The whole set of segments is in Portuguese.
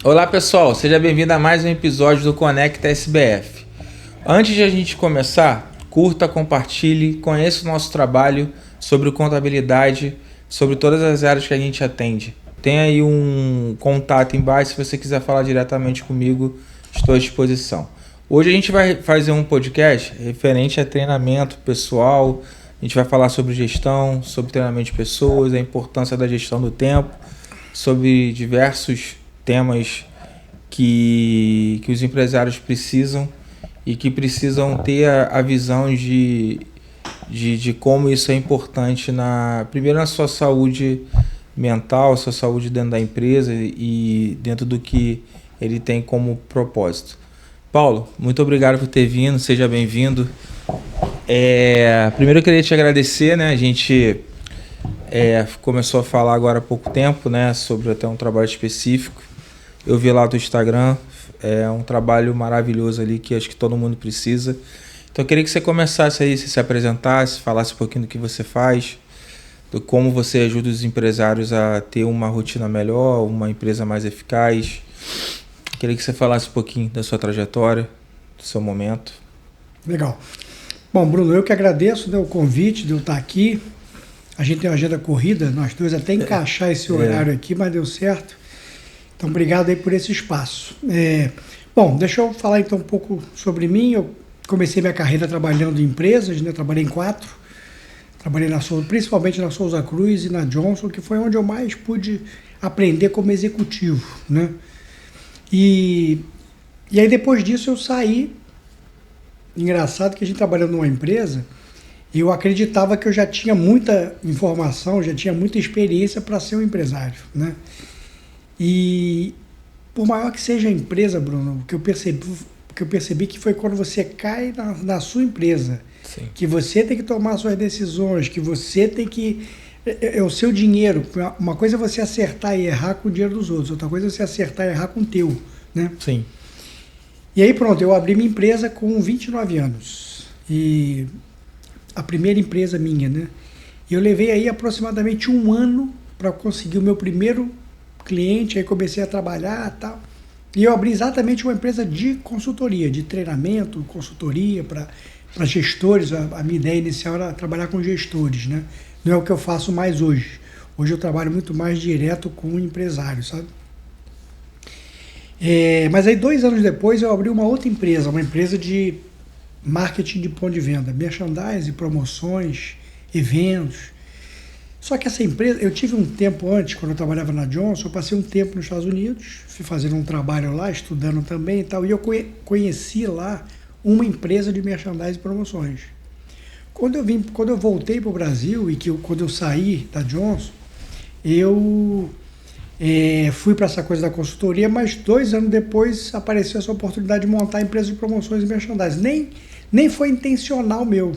Olá pessoal, seja bem-vindo a mais um episódio do Conecta SBF. Antes de a gente começar, curta, compartilhe, conheça o nosso trabalho sobre contabilidade, sobre todas as áreas que a gente atende. Tem aí um contato embaixo, se você quiser falar diretamente comigo, estou à disposição. Hoje a gente vai fazer um podcast referente a treinamento pessoal, a gente vai falar sobre gestão, sobre treinamento de pessoas, a importância da gestão do tempo, sobre diversos temas que os empresários precisam e que precisam ter a visão de como isso é importante primeiro na sua saúde mental, sua saúde dentro da empresa e dentro do que ele tem como propósito. Paulo, muito obrigado por ter vindo, seja bem-vindo. Primeiro eu queria te agradecer, né? A gente começou a falar agora há pouco tempo, né, sobre até um trabalho específico. Eu vi lá do Instagram, é um trabalho maravilhoso ali que acho que todo mundo precisa. Então eu queria que você começasse aí, se apresentasse, falasse um pouquinho do que você faz, do como você ajuda os empresários a ter uma rotina melhor, uma empresa mais eficaz. Queria que você falasse um pouquinho da sua trajetória, do seu momento. Legal. Bom, Bruno, eu que agradeço, né, o convite de eu estar aqui. A gente tem uma agenda corrida, nós dois até encaixar esse horário aqui, mas deu certo. Então, obrigado aí por esse espaço. Bom, deixa eu falar então um pouco sobre mim. Eu comecei minha carreira trabalhando em empresas, né? Trabalhei em 4. Trabalhei principalmente na Souza Cruz e na Johnson, que foi onde eu mais pude aprender como executivo, né? E aí depois disso eu saí. Engraçado que a gente trabalhando numa empresa, eu acreditava que eu já tinha muita informação, já tinha muita experiência para ser um empresário, né? E por maior que seja a empresa, Bruno, o que eu percebi que foi quando você cai na sua empresa, Sim. que você tem que tomar suas decisões, que você tem que... É o seu dinheiro. Uma coisa é você acertar e errar com o dinheiro dos outros, outra coisa é você acertar e errar com o teu, né? Sim. E aí pronto, eu abri minha empresa com 29 anos. E a primeira empresa minha, né? E eu levei aí aproximadamente 1 ano para conseguir o meu primeiro cliente, aí comecei a trabalhar e tal. E eu abri exatamente uma empresa de consultoria, de treinamento, consultoria para gestores. A minha ideia inicial era trabalhar com gestores, né? Não é o que eu faço mais hoje. Hoje eu trabalho muito mais direto com empresários, sabe? Mas aí 2 anos depois eu abri uma outra empresa, uma empresa de marketing de ponto de venda, merchandising, promoções, eventos. Só que essa empresa, eu tive um tempo antes, quando eu trabalhava na Johnson, eu passei um tempo nos Estados Unidos, fui fazendo um trabalho lá, estudando também e tal, e eu conheci lá uma empresa de merchandising e promoções. Quando eu voltei para o Brasil e quando eu saí da Johnson, eu fui para essa coisa da consultoria, mas 2 anos depois apareceu essa oportunidade de montar a empresa de promoções e merchandising. Nem foi intencional meu.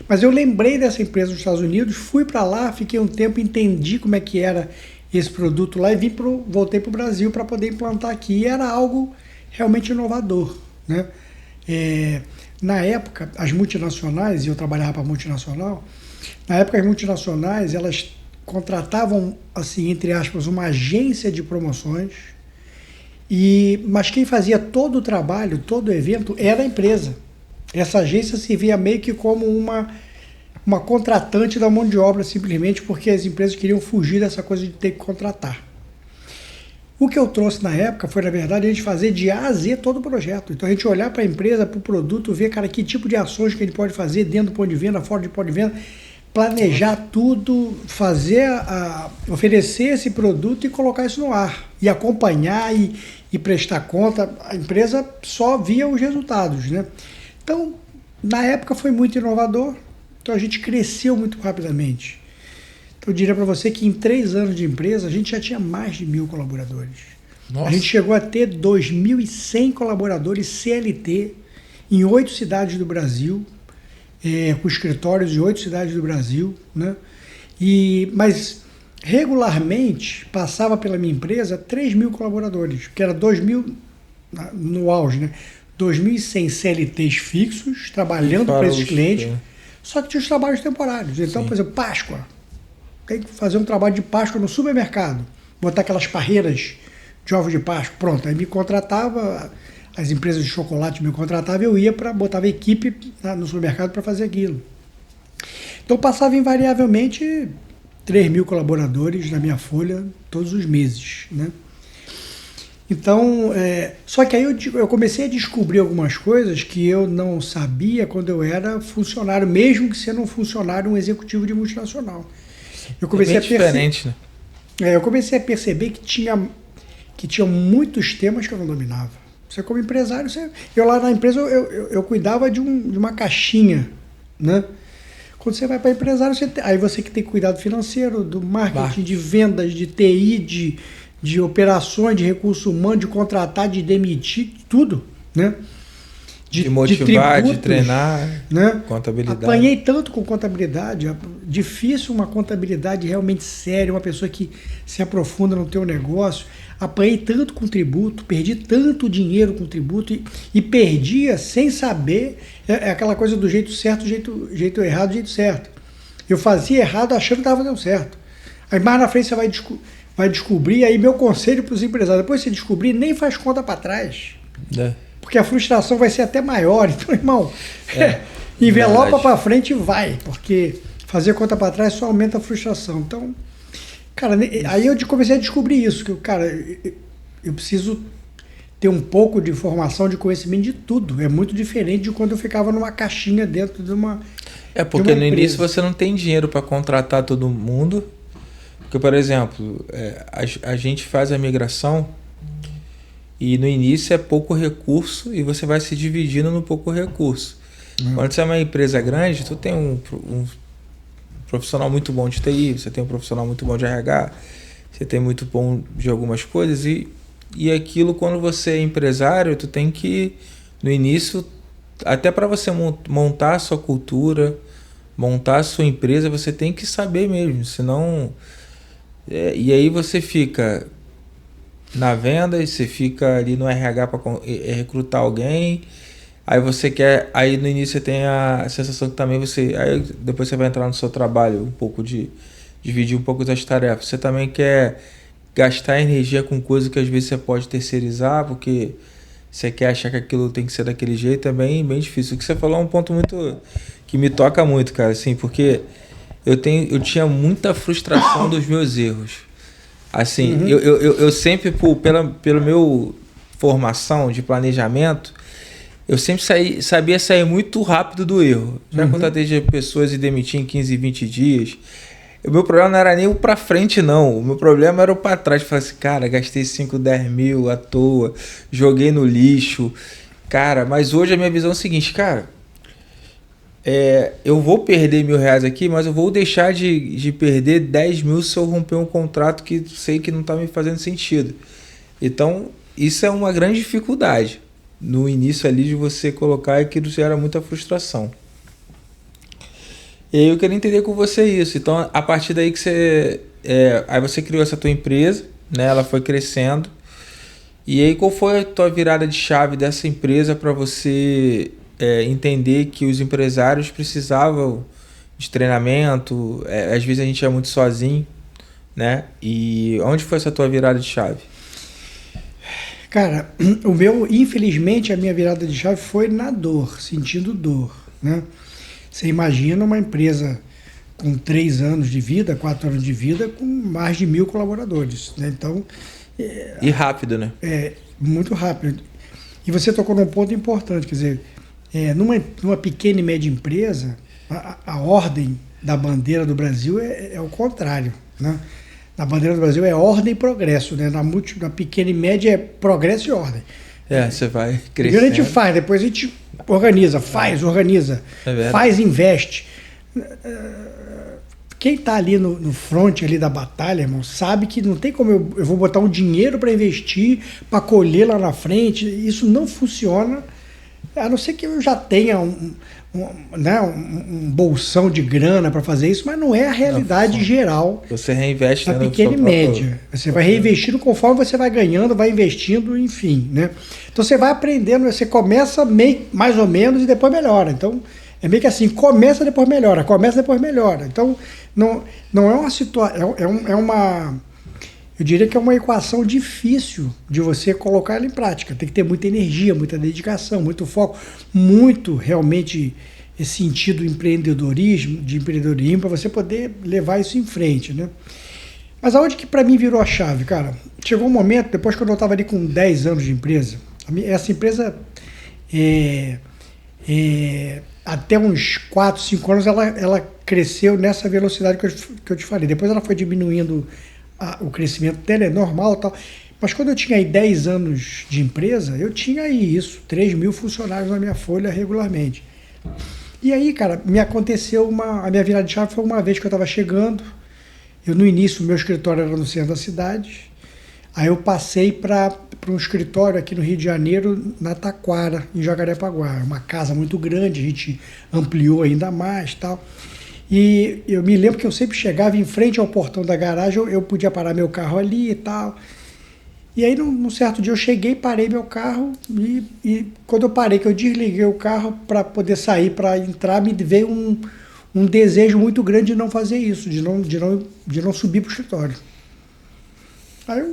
Mas eu lembrei dessa empresa nos Estados Unidos, fui para lá, fiquei um tempo, entendi como é que era esse produto lá e voltei para o Brasil para poder implantar aqui. E era algo realmente inovador, né? Na época, as multinacionais, e eu trabalhava para multinacional, na época as multinacionais, elas contratavam, assim, entre aspas, uma agência de promoções, mas quem fazia todo o trabalho, todo o evento, era a empresa. Essa agência servia meio que como uma contratante da mão de obra, simplesmente porque as empresas queriam fugir dessa coisa de ter que contratar. O que eu trouxe na época foi, na verdade, a gente fazer de A a Z todo o projeto. Então a gente olhar para a empresa, para o produto, ver, cara, que tipo de ações que a gente pode fazer dentro do ponto de venda, fora do ponto de venda, planejar tudo, oferecer esse produto e colocar isso no ar. E acompanhar e prestar conta. A empresa só via os resultados, né? Então, na época foi muito inovador, então a gente cresceu muito rapidamente. Então, eu diria para você que em 3 anos de empresa, a gente já tinha mais de 1.000 colaboradores. Nossa. A gente chegou a ter 2.100 colaboradores CLT em 8 cidades do Brasil, com escritórios de 8 cidades do Brasil, né? Mas regularmente passava pela minha empresa 3.000 colaboradores, que era 2.000 no auge, né? 2.100 CLTs fixos, trabalhando para esses clientes, só que tinha os trabalhos temporários. Então, sim, por exemplo, Páscoa. Tem que fazer um trabalho de Páscoa no supermercado. Botar aquelas parreiras de ovos de Páscoa, pronto. Aí me contratava, as empresas de chocolate me contratavam, eu ia botava equipe no supermercado para fazer aquilo. Então passava invariavelmente 3 mil colaboradores na minha folha todos os meses, né? Então, só que aí eu comecei a descobrir algumas coisas que eu não sabia quando eu era funcionário, mesmo que sendo um funcionário, um executivo de multinacional. Eu comecei diferente, né? Eu comecei a perceber que tinha muitos temas que eu não dominava. Você como empresário, eu lá na empresa eu cuidava de uma caixinha, né? Quando você vai para empresário, aí você que tem cuidado financeiro, do marketing, de vendas, de TI, de operações, de recursos humanos, de contratar, de demitir, tudo, né? De motivar, de treinar, né? contabilidade. Apanhei tanto com contabilidade, difícil uma contabilidade realmente séria, uma pessoa que se aprofunda no teu negócio. Apanhei tanto com tributo, perdi tanto dinheiro com tributo e perdia sem saber, aquela coisa do jeito certo, jeito errado, jeito certo. Eu fazia errado achando que estava fazendo certo. Aí mais na frente você vai descobrir, aí meu conselho para os empresários, depois que você descobrir, nem faz conta para trás. Porque a frustração vai ser até maior. Então, irmão, envelopa para frente e vai, porque fazer conta para trás só aumenta a frustração. Então, cara, aí eu comecei a descobrir isso, que, cara, eu preciso ter um pouco de informação, de conhecimento de tudo. É muito diferente de quando eu ficava numa caixinha dentro de uma porque no início você não tem dinheiro para contratar todo mundo. Porque, por exemplo, a gente faz a migração e no início é pouco recurso e você vai se dividindo no pouco recurso. Quando você é uma empresa grande, tu tem um profissional muito bom de TI, você tem um profissional muito bom de RH, você tem muito bom de algumas coisas e aquilo, quando você é empresário, tu tem que, no início, até para você montar a sua cultura, montar a sua empresa, você tem que saber mesmo, senão... e aí você fica na venda, e você fica ali no RH para recrutar alguém, aí no início você tem a sensação que também aí depois você vai entrar no seu trabalho um pouco dividir um pouco das tarefas, você também quer gastar energia com coisa que às vezes você pode terceirizar, porque você quer achar que aquilo tem que ser daquele jeito, é bem difícil. O que você falou é um ponto muito que me toca muito, cara, assim, porque eu tinha muita frustração dos meus erros. Assim, eu sempre, pelo meu formação de planejamento, eu sempre sabia sair muito rápido do erro. Já contratei de pessoas e demiti em 15, 20 dias. O meu problema não era nem o pra frente, não. O meu problema era o pra trás. Eu falei assim, cara, gastei 5, 10 mil à toa, joguei no lixo. Cara, mas hoje a minha visão é o seguinte, cara, eu vou perder R$1.000 aqui, mas eu vou deixar de perder 10 mil se eu romper um contrato que sei que não está me fazendo sentido. Então, isso é uma grande dificuldade. No início ali de você colocar, aquilo gera muita frustração. E aí eu queria entender com você isso. Então, a partir daí que aí você criou essa tua empresa, né? Ela foi crescendo. E aí qual foi a tua virada de chave dessa empresa para você... entender que os empresários precisavam de treinamento, às vezes a gente é muito sozinho, né? E onde foi essa tua virada de chave? Cara, infelizmente a minha virada de chave foi na dor, sentindo dor, né? Você imagina uma empresa com 3 anos de vida, 4 anos de vida, com mais de 1.000 colaboradores, né? Então... E rápido, né? Muito rápido. E você tocou num ponto importante, quer dizer, numa pequena e média empresa, a ordem da bandeira do Brasil é o contrário, né? Na bandeira do Brasil é ordem e progresso, né? Na pequena e média é progresso e ordem. Você vai crescendo. A gente faz, depois a gente organiza, organiza, faz, investe. Quem está ali no front ali da batalha, irmão, sabe que não tem como eu vou botar um dinheiro para investir, para colher lá na frente. Isso não funciona. A não ser que eu já tenha um bolsão de grana para fazer isso, mas não é a realidade geral. Você reinveste na pequena e média. Você vai reinvestindo conforme você vai ganhando, vai investindo, enfim, né? Então você vai aprendendo, você começa mais ou menos e depois melhora. Então é meio que assim, começa depois melhora. Então não é uma situação, eu diria que é uma equação difícil de você colocar ela em prática. Tem que ter muita energia, muita dedicação, muito foco, muito realmente esse sentido de empreendedorismo, para você poder levar isso em frente, né? Mas aonde que para mim virou a chave, cara? Chegou um momento, depois que eu estava ali com 10 anos de empresa, essa empresa, até uns 4, 5 anos, ela cresceu nessa velocidade que eu te falei. Depois ela foi diminuindo o crescimento dela, é normal e tal. Mas quando eu tinha aí 10 anos de empresa, eu tinha aí 3.000 funcionários na minha folha regularmente. E aí, cara, me aconteceu a minha virada de chave foi uma vez que eu estava chegando. No início, o meu escritório era no centro da cidade. Aí eu passei para um escritório aqui no Rio de Janeiro, na Taquara, em Jacarepaguá. Uma casa muito grande, a gente ampliou ainda mais, tal. E eu me lembro que eu sempre chegava em frente ao portão da garagem, eu podia parar meu carro ali e tal. E aí, num certo dia, eu cheguei, parei meu carro e quando eu parei, que eu desliguei o carro para poder sair, para entrar, me veio um desejo muito grande de não fazer isso, de não subir para o escritório.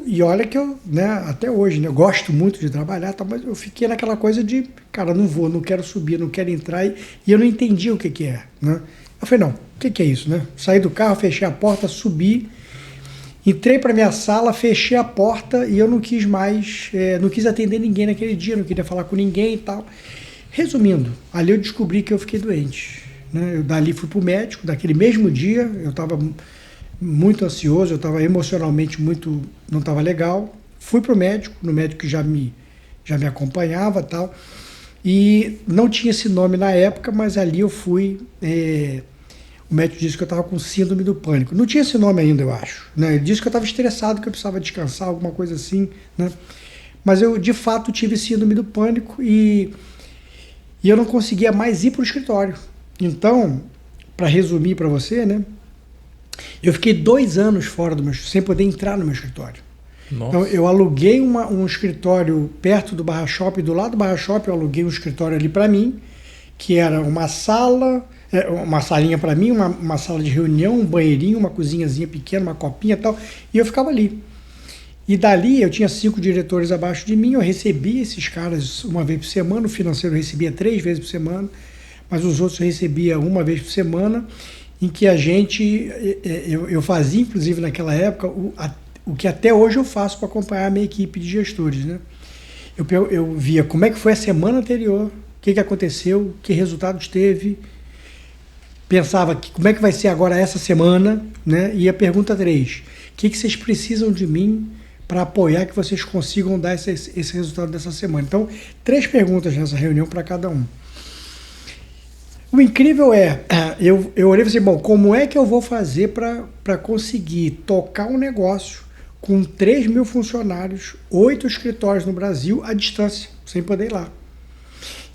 E olha que eu, né, até hoje, né, eu gosto muito de trabalhar, tá, mas eu fiquei naquela coisa de, cara, não quero subir, não quero entrar, e eu não entendia o que é, né? Eu falei, não, o que é isso, né? Saí do carro, fechei a porta, subi, entrei para minha sala, fechei a porta e eu não quis mais, não quis atender ninguém naquele dia, não queria falar com ninguém e tal. Resumindo, ali eu descobri que eu fiquei doente, né? Eu dali fui para o médico, daquele mesmo dia, eu estava muito ansioso, eu estava emocionalmente não estava legal. Fui para o médico, no médico que já me acompanhava e tal, e não tinha esse nome na época, mas ali eu fui, o médico disse que eu estava com síndrome do pânico. Não tinha esse nome ainda, eu acho, né? Ele disse que eu estava estressado, que eu precisava descansar, alguma coisa assim, né? Mas eu, de fato, tive síndrome do pânico e eu não conseguia mais ir para o escritório. Então, para resumir para você, né? Eu fiquei 2 anos fora sem poder entrar no meu escritório. Nossa. Então, eu aluguei um escritório perto do Barra Shopping, do lado do Barra Shopping, eu aluguei um escritório ali para mim, que era uma sala, uma salinha para mim, uma sala de reunião, um banheirinho, uma cozinhazinha pequena, uma copinha e tal, e eu ficava ali. E dali eu tinha 5 diretores abaixo de mim, eu recebia esses caras uma vez por semana, o financeiro recebia 3 vezes por semana, mas os outros eu recebia uma vez por semana, em que eu fazia, inclusive naquela época, o que até hoje eu faço para acompanhar a minha equipe de gestores, né? Eu via como é que foi a semana anterior, o que aconteceu, que resultados teve, pensava como é que vai ser agora essa semana, né? E a pergunta 3, o que vocês precisam de mim para apoiar que vocês consigam dar esse resultado dessa semana? Então, 3 perguntas nessa reunião para cada um. O incrível eu olhei e falei assim, bom, como é que eu vou fazer para conseguir tocar um negócio com 3.000 funcionários, 8 escritórios no Brasil, à distância, sem poder ir lá?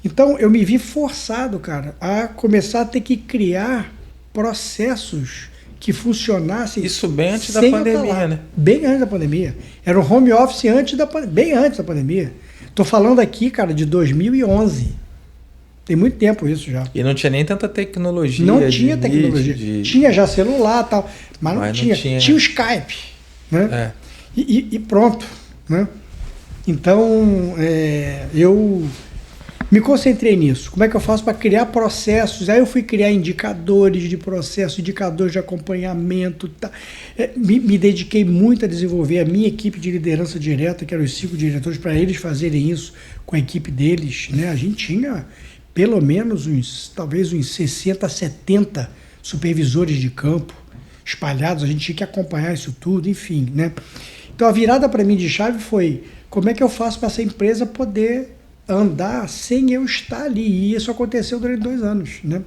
Então, eu me vi forçado, cara, a começar a ter que criar processos que funcionassem. Isso bem antes da pandemia, né? Bem antes da pandemia. Era um home office bem antes da pandemia. Estou falando aqui, cara, de 2011. Tem muito tempo isso já. E não tinha nem tanta tecnologia. Não tinha tecnologia. Tinha já celular e tal, mas não tinha. Tinha o Skype, né? E pronto, né? Então, eu me concentrei nisso. Como é que eu faço para criar processos? Aí eu fui criar indicadores de processo, indicadores de acompanhamento. Tá? Me dediquei muito a desenvolver a minha equipe de liderança direta, que eram os 5 diretores, para eles fazerem isso com a equipe deles, né? A gente tinha pelo menos talvez uns 60, 70 supervisores de campo espalhados, a gente tinha que acompanhar isso tudo, enfim, né? Então a virada para mim de chave foi, como é que eu faço para essa empresa poder andar sem eu estar ali? E isso aconteceu durante 2 anos, né?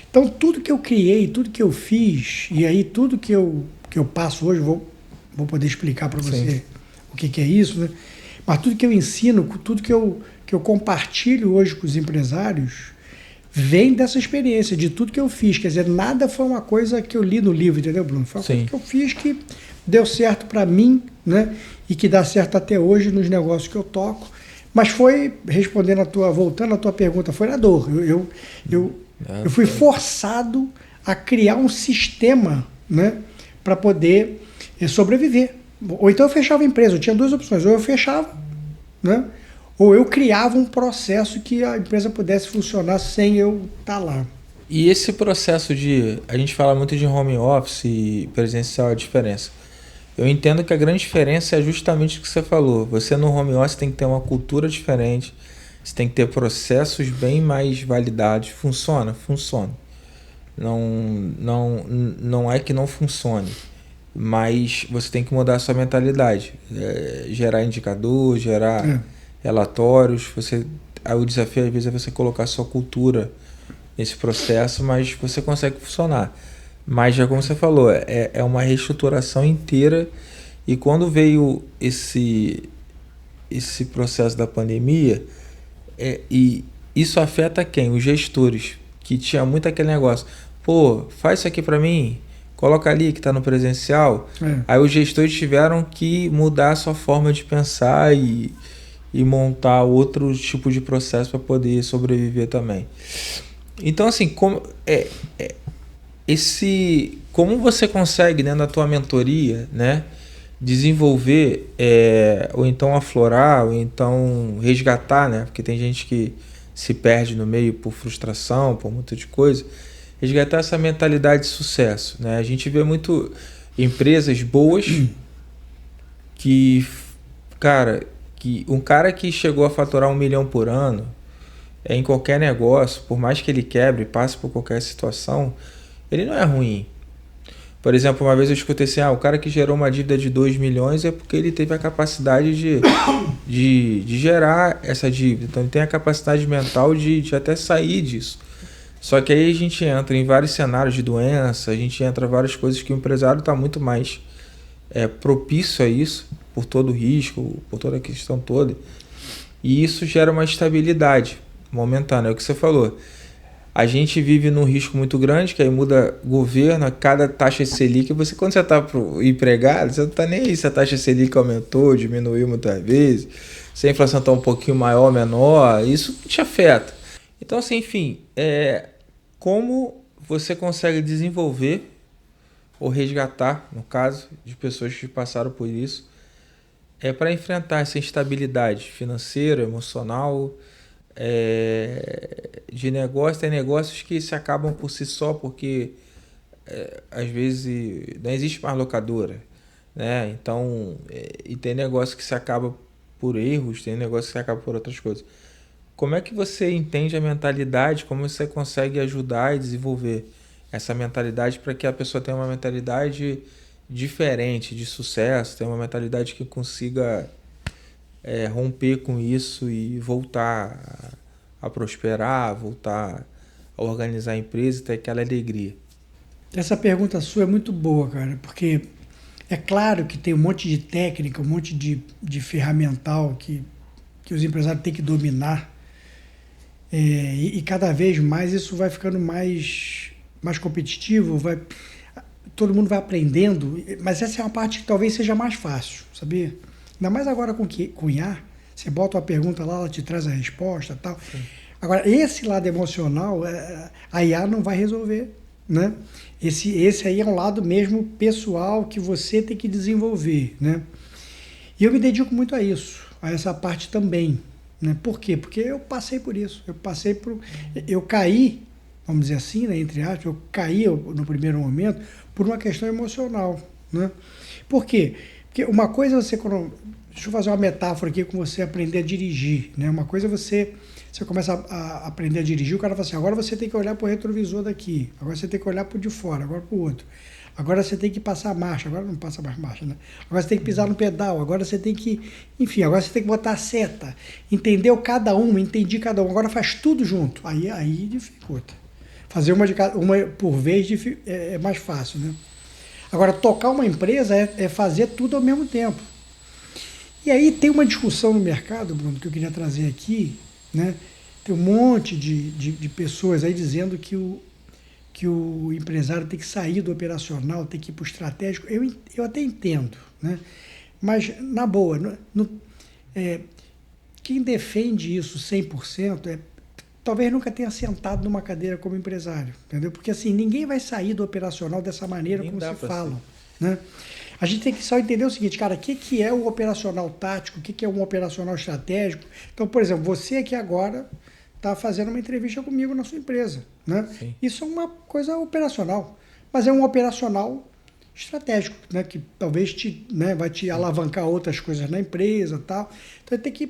Então tudo que eu criei, tudo que eu fiz, e aí tudo que eu passo hoje, vou poder explicar para você o que é isso, né? Mas tudo que eu ensino, tudo que eu compartilho hoje com os empresários, vem dessa experiência, de tudo que eu fiz. Quer dizer, nada foi uma coisa que eu li no livro, entendeu, Bruno? Foi uma coisa que eu fiz que deu certo para mim, né? E que dá certo até hoje nos negócios que eu toco. Mas foi, voltando à tua pergunta, foi na dor. Eu fui forçado a criar um sistema, né? Para poder sobreviver. Ou então eu fechava a empresa. Eu tinha duas opções. Ou eu fechava, né? Ou eu criava um processo que a empresa pudesse funcionar sem eu estar lá. E esse processo de... A gente fala muito de home office e presencial, a diferença. Eu entendo que a grande diferença é justamente o que você falou. Você no home office tem que ter uma cultura diferente, você tem que ter processos bem mais validados. Funciona? Funciona. Não é que não funcione, mas você tem que mudar a sua mentalidade. Gerar indicador, gerar relatórios. Aí o desafio às vezes é você colocar a sua cultura nesse processo, mas você consegue funcionar. Mas já como você falou, é uma reestruturação inteira. E quando veio esse processo da pandemia, e isso afeta quem? Os gestores, que tinha muito aquele negócio, pô, faz isso aqui para mim, coloca ali que está no presencial. Aí os gestores tiveram que mudar a sua forma de pensar e montar outro tipo de processo para poder sobreviver também. Então, assim, como você consegue, né, na tua mentoria, né, desenvolver, ou então aflorar, ou então resgatar, né, porque tem gente que se perde no meio por frustração, por muita de coisa, resgatar essa mentalidade de sucesso, né? A gente vê muito empresas boas que um cara que chegou a faturar 1 milhão por ano, em qualquer negócio, por mais que ele quebre, passe por qualquer situação, ele não é ruim. Por exemplo, uma vez eu escutei assim, o cara que gerou uma dívida de 2 milhões é porque ele teve a capacidade de gerar essa dívida. Então ele tem a capacidade mental de até sair disso. Só que aí a gente entra em vários cenários de doença, a gente entra em várias coisas que o empresário está muito mais propício a isso, por todo o risco, por toda a questão toda. E isso gera uma estabilidade momentânea, é o que você falou. A gente vive num risco muito grande, que aí muda governo, cada taxa Selic, quando você está empregado, você não está nem aí se a taxa Selic aumentou, diminuiu muitas vezes, se a inflação está um pouquinho maior ou menor, isso te afeta. Então, assim, enfim, como você consegue desenvolver ou resgatar, no caso, de pessoas que passaram por isso, para enfrentar essa instabilidade financeira, emocional, de negócio. Tem negócios que se acabam por si só porque às vezes não existe mais locadora, né? Então, e tem negócio que se acaba por erros, tem negócio que se acaba por outras coisas. Como é que você entende a mentalidade, como você consegue ajudar e desenvolver essa mentalidade para que a pessoa tenha uma mentalidade diferente, de sucesso, tenha uma mentalidade que consiga romper com isso e voltar a prosperar, voltar a organizar a empresa e ter aquela alegria? Essa pergunta sua é muito boa, cara, porque é claro que tem um monte de técnica, um monte de ferramental que os empresários têm que dominar, e cada vez mais isso vai ficando mais competitivo, todo mundo vai aprendendo, mas essa é uma parte que talvez seja mais fácil, sabia? Ainda mais agora com IA, você bota uma pergunta lá, ela te traz a resposta e tal. Sim. Agora, esse lado emocional, a IA não vai resolver, né? Esse aí é um lado mesmo pessoal que você tem que desenvolver, né? E eu me dedico muito a isso, a essa parte também, né? Por quê? Porque eu passei por isso, eu caí, vamos dizer assim, né, entre aspas, eu caí no primeiro momento por uma questão emocional, né? Por quê? Porque uma coisa é você... Deixa eu fazer uma metáfora aqui com você aprender a dirigir, né? Uma coisa é você começa a aprender a dirigir, o cara fala assim, agora você tem que olhar para o retrovisor daqui, agora você tem que olhar para o de fora, agora para o outro. Agora você tem que passar a marcha, agora não passa mais marcha, né? Agora você tem que pisar no pedal, agora você tem que... Enfim, agora você tem que botar a seta. Entendeu cada um, entendi cada um, agora faz tudo junto. Aí dificulta. Fazer uma por vez é mais fácil, né? Agora, tocar uma empresa é fazer tudo ao mesmo tempo. E aí tem uma discussão no mercado, Bruno, que eu queria trazer aqui, né? Tem um monte de pessoas aí dizendo que o empresário tem que sair do operacional, tem que ir para o estratégico. Eu até entendo, né? Mas, na boa, quem defende isso 100% talvez nunca tenha sentado numa cadeira como empresário, entendeu? Porque assim, ninguém vai sair do operacional dessa maneira como se fala, né? A gente tem que só entender o seguinte, cara, o que é o operacional tático, o que é um operacional estratégico. Então, por exemplo, você aqui agora está fazendo uma entrevista comigo na sua empresa, né? Sim. Isso é uma coisa operacional, mas é um operacional estratégico, né? Que talvez vai te alavancar outras coisas na empresa, tal. Então tem que,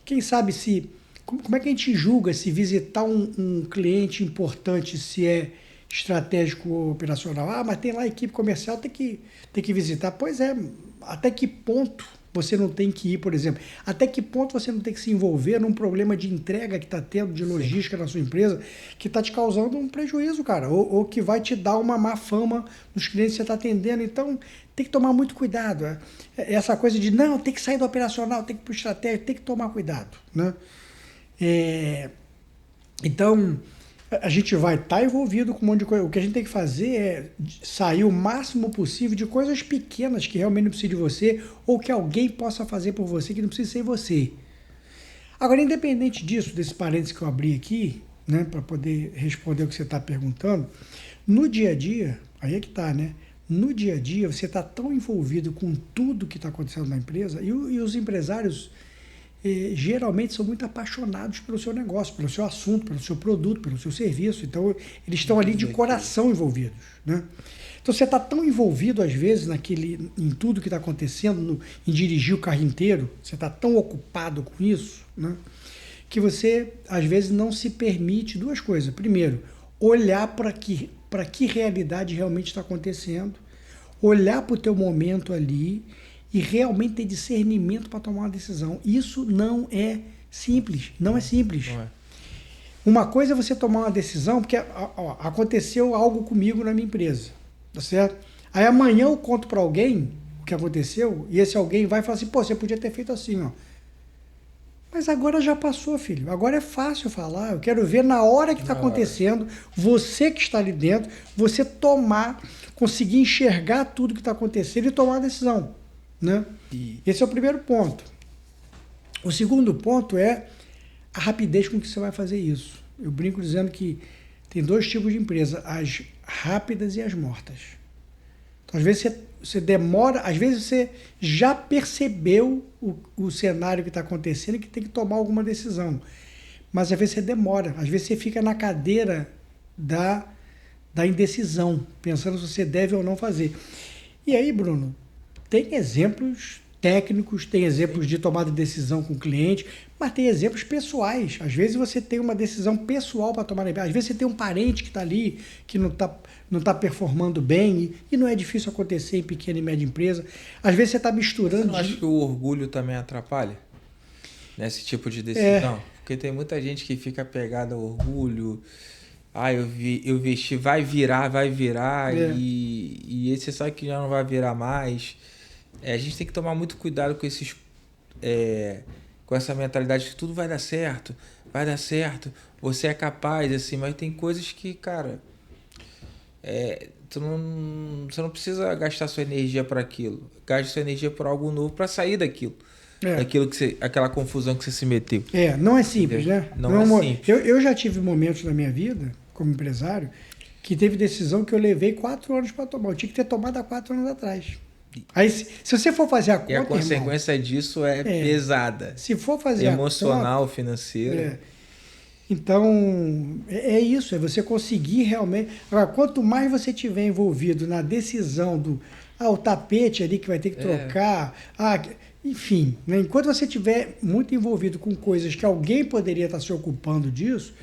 quem sabe se como é que a gente julga se visitar um cliente importante se é estratégico ou operacional? Ah, mas tem lá a equipe comercial, tem que visitar. Pois é, até que ponto você não tem que ir, por exemplo? Até que ponto você não tem que se envolver num problema de entrega que está tendo, de logística na sua empresa, que está te causando um prejuízo, cara, ou que vai te dar uma má fama nos clientes que você está atendendo. Então, tem que tomar muito cuidado. Essa coisa de, não, tem que sair do operacional, tem que ir para o estratégico, tem que tomar cuidado, né? Então, a gente vai estar envolvido com um monte de coisa. O que a gente tem que fazer é sair o máximo possível de coisas pequenas que realmente não precisam de você ou que alguém possa fazer por você que não precisa ser você. Agora, independente disso, desse parênteses que eu abri aqui, né, para poder responder o que você está perguntando, no dia a dia, aí é que está, né? No dia a dia, você está tão envolvido com tudo que está acontecendo na empresa e os empresários geralmente são muito apaixonados pelo seu negócio, pelo seu assunto, pelo seu produto, pelo seu serviço. Então, eles estão ali de coração envolvidos, né? Então, você está tão envolvido, às vezes, em tudo que está acontecendo, em dirigir o carro inteiro, você está tão ocupado com isso, né, que você, às vezes, não se permite duas coisas. Primeiro, olhar para que realidade realmente está acontecendo, olhar para o teu momento ali e realmente ter discernimento para tomar uma decisão. Isso não é simples, não é simples. Não é. Uma coisa é você tomar uma decisão, porque aconteceu algo comigo na minha empresa, tá certo? Aí amanhã eu conto para alguém o que aconteceu e esse alguém vai falar assim, pô, você podia ter feito assim, ó. Mas agora já passou, filho. Agora é fácil falar. Eu quero ver na hora que está acontecendo, você que está ali dentro, você conseguir enxergar tudo que está acontecendo e tomar a decisão, né? Esse é o primeiro ponto. O segundo ponto é a rapidez com que você vai fazer isso. Eu brinco dizendo que tem dois tipos de empresa, as rápidas e as mortas. Então, às vezes você demora, às vezes você já percebeu o cenário que está acontecendo e que tem que tomar alguma decisão. Mas às vezes você demora, às vezes você fica na cadeira da indecisão, pensando se você deve ou não fazer. E aí, Bruno, tem exemplos técnicos, tem exemplos de tomada de decisão com o cliente, mas tem exemplos pessoais. Às vezes você tem uma decisão pessoal para tomar, às vezes você tem um parente que está ali, que não tá performando bem, e não é difícil acontecer em pequena e média empresa. Às vezes você está misturando... Você não acha que o orgulho também atrapalha nesse tipo de decisão? Porque tem muita gente que fica apegada ao orgulho. Ah, eu vesti, vai virar, e esse você sabe que já não vai virar mais. A gente tem que tomar muito cuidado com com essa mentalidade de que tudo vai dar certo, você é capaz, assim, mas tem coisas que, cara, você não precisa gastar sua energia para aquilo, gaste sua energia por algo novo para sair daquilo. Aquela confusão que você se meteu. Não é simples, entendeu? Né? Não é simples. Eu já tive momentos na minha vida, como empresário, que teve decisão que eu levei 4 anos para tomar. Eu tinha que ter tomado há 4 anos atrás. Aí, se você for fazer a conta, e a consequência disso é pesada. Se for fazer emocional, a conta, financeira. Então, é isso, é você conseguir realmente... Agora, quanto mais você tiver envolvido na decisão do o tapete ali que vai ter que trocar, enfim, né? Enquanto você estiver muito envolvido com coisas que alguém poderia estar se ocupando disso,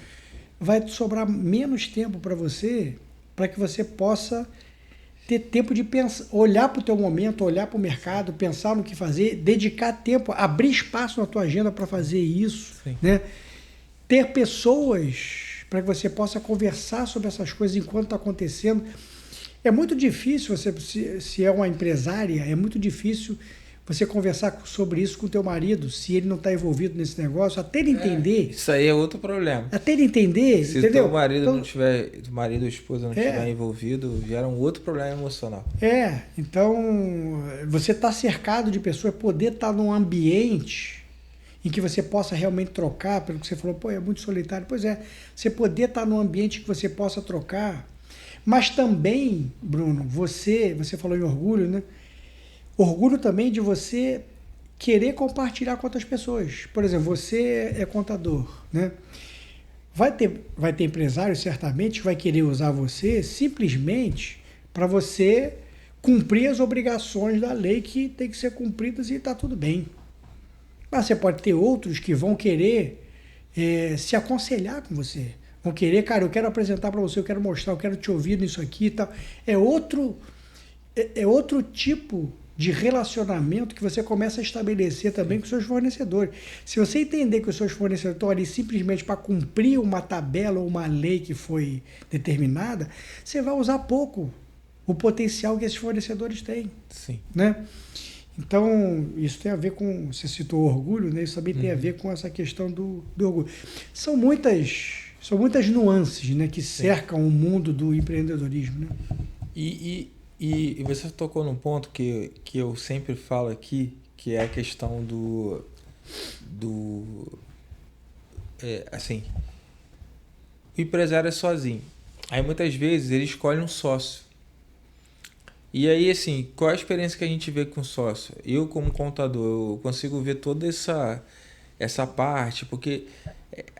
vai sobrar menos tempo para você, para que você possa ter tempo de pensar, olhar para o teu momento, olhar para o mercado, pensar no que fazer, dedicar tempo, abrir espaço na tua agenda para fazer isso, né? Ter pessoas para que você possa conversar sobre essas coisas enquanto está acontecendo. É muito difícil, se é uma empresária, é muito difícil você conversar sobre isso com o teu marido, se ele não está envolvido nesse negócio, até ele entender. Isso aí é outro problema. Até ele entender, se entendeu? Se o marido não tiver, o marido ou a esposa não estiver envolvido, gera um outro problema emocional. Então você está cercado de pessoas, poder estar num ambiente em que você possa realmente trocar, pelo que você falou, é muito solitário. Pois é, você poder estar num ambiente que você possa trocar, mas também, Bruno, você falou em orgulho, né? Orgulho também de você querer compartilhar com outras pessoas. Por exemplo, você é contador, né? Vai ter empresário, certamente, que vai querer usar você simplesmente para você cumprir as obrigações da lei que tem que ser cumpridas e está tudo bem. Mas você pode ter outros que vão querer se aconselhar com você. Vão querer, cara, eu quero apresentar para você, eu quero mostrar, eu quero te ouvir nisso aqui e tal. É outro tipo de relacionamento que você começa a estabelecer também com seus fornecedores. Se você entender que os seus fornecedores estão ali simplesmente para cumprir uma tabela ou uma lei que foi determinada, você vai usar pouco o potencial que esses fornecedores têm. Sim. Né? Então, isso tem a ver com, você citou orgulho, né? Isso também tem a ver com essa questão do orgulho. São muitas nuances, né, que cercam o mundo do empreendedorismo. Né? E você tocou num ponto que eu sempre falo aqui, que é a questão assim, o empresário é sozinho. Aí muitas vezes ele escolhe um sócio. E aí, assim, qual a experiência que a gente vê com o sócio? Eu, como contador, eu consigo ver toda essa parte, porque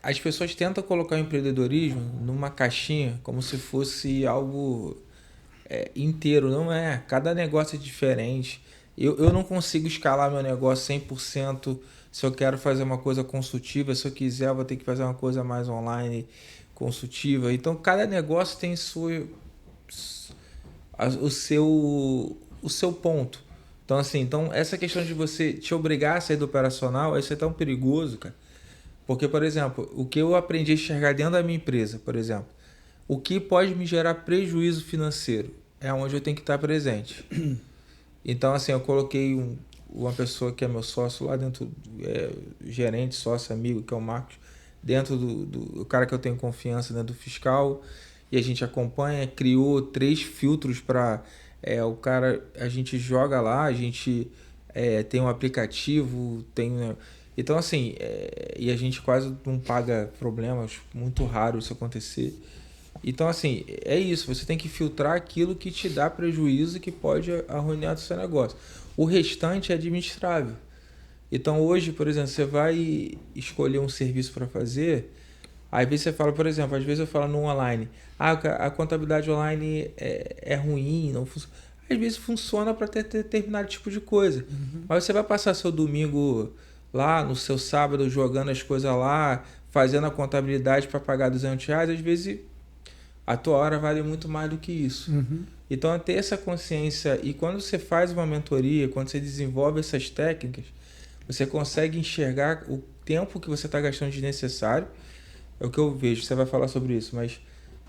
as pessoas tentam colocar o empreendedorismo numa caixinha como se fosse algo inteiro. Não é. Cada negócio é diferente. Eu não consigo escalar meu negócio 100% se eu quero fazer uma coisa consultiva. Se eu quiser, eu vou ter que fazer uma coisa mais online, consultiva. Então, cada negócio tem o seu ponto. Então, assim, essa questão de você te obrigar a sair do operacional, isso é tão perigoso, cara. Porque, por exemplo, o que eu aprendi a enxergar dentro da minha empresa, por exemplo, o que pode me gerar prejuízo financeiro é onde eu tenho que estar presente. Então, assim, eu coloquei uma pessoa que é meu sócio lá dentro, gerente, sócio, amigo, que é o Marcos, dentro do cara que eu tenho confiança, dentro do fiscal, e a gente acompanha, criou 3 filtros para o cara, a gente joga lá, a gente tem um aplicativo, então assim, e a gente quase não paga problemas, muito raro isso acontecer. Então assim, é isso, você tem que filtrar aquilo que te dá prejuízo e que pode arruinar o seu negócio. O restante é administrável. Então hoje, por exemplo, você vai escolher um serviço para fazer, às vezes você fala, por exemplo, às vezes eu falo no online, a contabilidade online é ruim, não funciona. Às vezes funciona para ter determinado tipo de coisa. Mas você vai passar seu domingo lá, no seu sábado, jogando as coisas lá, fazendo a contabilidade para pagar R$200, às vezes a tua hora vale muito mais do que isso. Então, é ter essa consciência, e quando você faz uma mentoria, quando você desenvolve essas técnicas, você consegue enxergar o tempo que você está gastando desnecessário. É o que eu vejo, você vai falar sobre isso, mas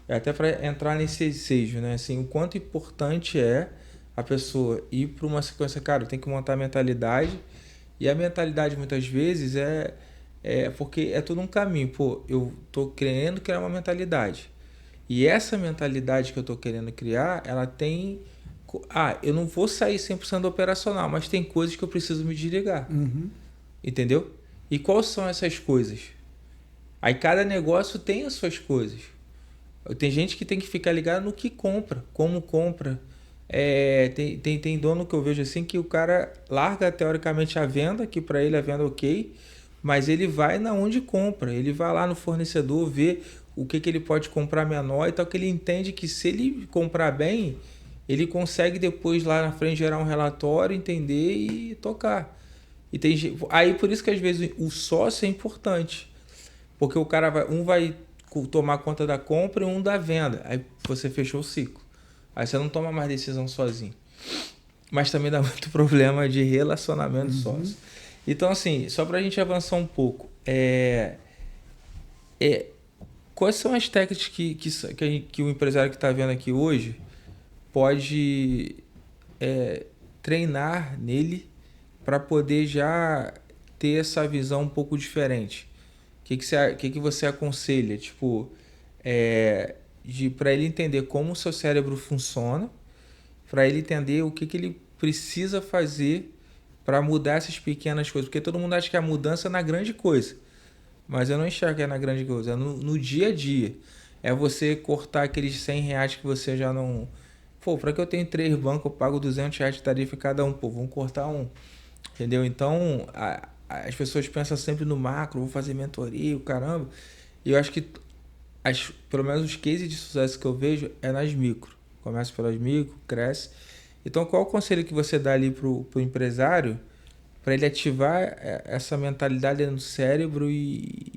até para entrar nesse ensejo, né? Assim, o quanto importante é a pessoa ir para uma sequência, cara, tem que montar a mentalidade, e a mentalidade muitas vezes porque é tudo um caminho. Pô, eu tô querendo criar uma mentalidade, e essa mentalidade que eu tô querendo criar, ela tem... eu não vou sair 100% do operacional, mas tem coisas que eu preciso me desligar. Entendeu? E quais são essas coisas? Aí cada negócio tem as suas coisas. Tem gente que tem que ficar ligado no que compra, como compra. Tem dono que eu vejo assim que o cara larga teoricamente a venda, que para ele a venda é ok, mas ele vai na onde compra. Ele vai lá no fornecedor, vê o que ele pode comprar menor e tal, que ele entende que se ele comprar bem, ele consegue depois lá na frente gerar um relatório, entender e tocar. Aí por isso que às vezes o sócio é importante. Porque o cara vai tomar conta da compra e um da venda. Aí você fechou o ciclo. Aí você não toma mais decisão sozinho. Mas também dá muito problema de relacionamento sócio. Então, assim, só pra gente avançar um pouco. Quais são as técnicas que o empresário que está vendo aqui hoje pode treinar nele para poder já ter essa visão um pouco diferente? O que você aconselha? Tipo, para ele entender como o seu cérebro funciona, para ele entender o que ele precisa fazer para mudar essas pequenas coisas. Porque todo mundo acha que a mudança é na grande coisa. Mas eu não enxergo que é na grande coisa. É no dia a dia. É você cortar aqueles R$100 que você já não Pô, para que eu tenho 3 bancos, eu pago R$ 200 de tarifa cada um. Pô, vamos cortar um. Entendeu? Então, as pessoas pensam sempre no macro, vou fazer mentoria, o caramba. E eu acho que, pelo menos os cases de sucesso que eu vejo é nas micro. Começa pelas micro, cresce. Então, qual o conselho que você dá ali pro empresário para ele ativar essa mentalidade no cérebro e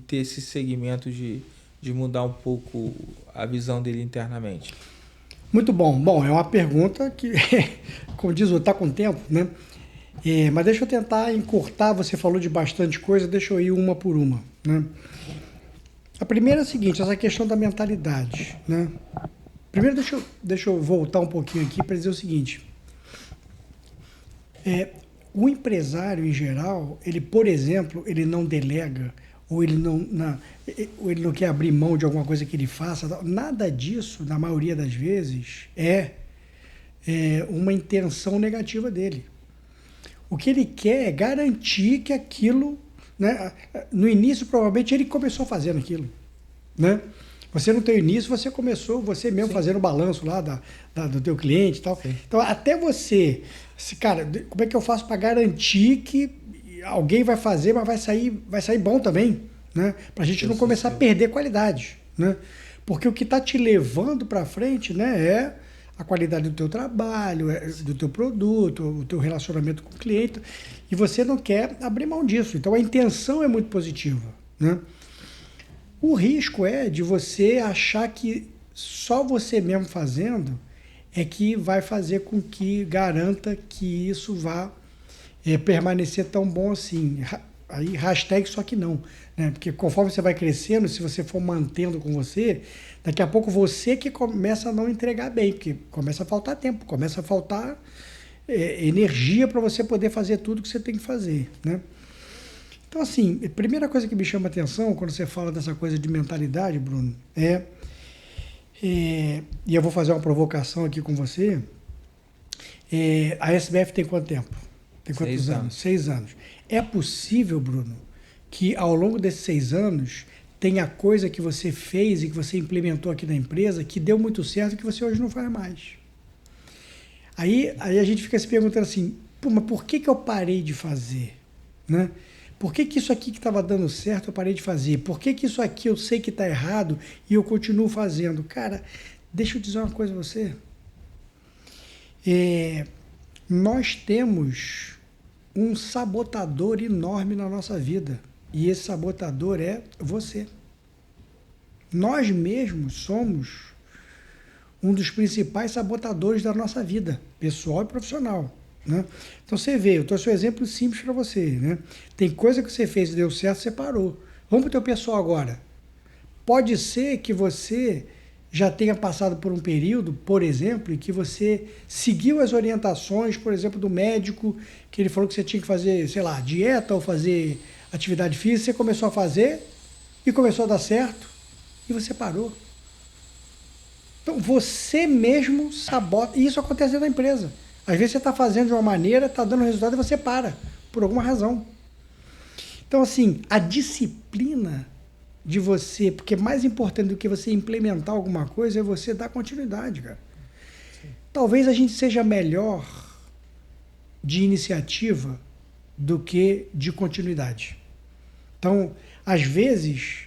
ter esse segmento de mudar um pouco a visão dele internamente? Muito bom. Bom, é uma pergunta que, como diz, está com tempo, né? Mas deixa eu tentar encurtar. Você falou de bastante coisa, deixa eu ir uma por uma, né? A primeira é a seguinte, essa questão da mentalidade, né? Primeiro, deixa eu voltar um pouquinho aqui para dizer o seguinte. O empresário, em geral, ele, por exemplo, ele não delega, ou ele não quer abrir mão de alguma coisa que ele faça. Nada disso, na maioria das vezes, é uma intenção negativa dele. O que ele quer é garantir que aquilo, né, no início, provavelmente, ele começou fazendo aquilo, né? Você não tem início, você começou você mesmo fazendo o balanço lá do teu cliente e tal. Sim. Então, até você, cara, como é que eu faço para garantir que alguém vai fazer, mas vai sair bom também, né? Para a gente não começar a perder qualidade, né? Porque o que está te levando para frente, né, é a qualidade do teu trabalho, do teu produto, o teu relacionamento com o cliente, e você não quer abrir mão disso. Então, a intenção é muito positiva, né? O risco é de você achar que só você mesmo fazendo é que vai fazer com que garanta que isso vá permanecer tão bom assim. Aí, hashtag só que não, né? Porque conforme você vai crescendo, se você for mantendo com você, daqui a pouco você que começa a não entregar bem, porque começa a faltar tempo, começa a faltar energia para você poder fazer tudo que você tem que fazer, né? Então, assim, a primeira coisa que me chama a atenção quando você fala dessa coisa de mentalidade, Bruno, e eu vou fazer uma provocação aqui com você, a SBF tem quanto tempo? Tem quantos anos? 6 anos. É possível, Bruno, que ao longo desses 6 anos tenha coisa que você fez e que você implementou aqui na empresa que deu muito certo e que você hoje não faz mais. Aí a gente fica se perguntando assim, pô, mas por que eu parei de fazer, né? Por que isso aqui que estava dando certo eu parei de fazer? Por que isso aqui eu sei que está errado e eu continuo fazendo? Cara, deixa eu dizer uma coisa a você. Nós temos um sabotador enorme na nossa vida. E esse sabotador é você. Nós mesmos somos um dos principais sabotadores da nossa vida, pessoal e profissional, né? Então você vê, eu trouxe um exemplo simples para você, né? Tem coisa que você fez e deu certo, você parou. Vamos para o teu pessoal agora. Pode ser que você já tenha passado por um período, por exemplo, em que você seguiu as orientações, por exemplo, do médico, que ele falou que você tinha que fazer, sei lá, dieta ou fazer atividade física, você começou a fazer e começou a dar certo e você parou. Então você mesmo sabota, e isso acontece dentro da empresa. Às vezes você está fazendo de uma maneira, está dando resultado e você para, por alguma razão. Então, assim, a disciplina de você, porque mais importante do que você implementar alguma coisa é você dar continuidade, cara. Sim. Talvez a gente seja melhor de iniciativa do que de continuidade. Então, às vezes,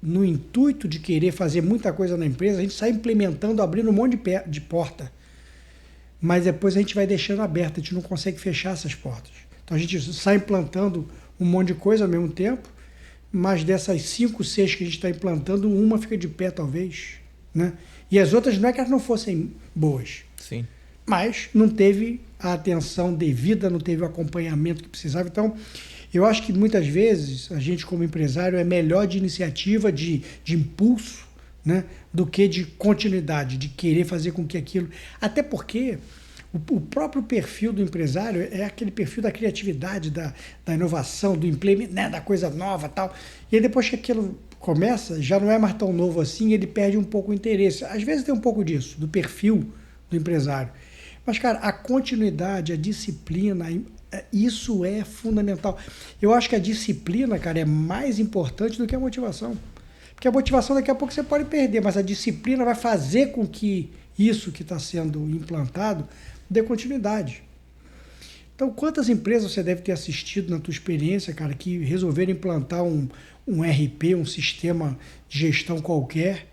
no intuito de querer fazer muita coisa na empresa, a gente sai implementando, abrindo um monte de porta. Mas depois a gente vai deixando aberta, a gente não consegue fechar essas portas. Então a gente sai implantando um monte de coisa ao mesmo tempo, mas dessas 5, 6 que a gente está implantando, uma fica de pé talvez, né? E as outras não é que elas não fossem boas. Sim. Mas não teve a atenção devida, não teve o acompanhamento que precisava. Então, eu acho que muitas vezes a gente como empresário é melhor de iniciativa, de impulso, né, do que de continuidade, de querer fazer com que aquilo... Até porque o próprio perfil do empresário é aquele perfil da criatividade, da inovação, do implemento, né, da coisa nova e tal. E aí depois que aquilo começa, já não é mais tão novo assim, ele perde um pouco o interesse. Às vezes tem um pouco disso, do perfil do empresário. Mas, cara, a continuidade, a disciplina, isso é fundamental. Eu acho que a disciplina, cara, é mais importante do que a motivação. Porque a motivação daqui a pouco você pode perder, mas a disciplina vai fazer com que isso que está sendo implantado dê continuidade. Então, quantas empresas você deve ter assistido na tua experiência, cara, que resolveram implantar um RP, um sistema de gestão qualquer,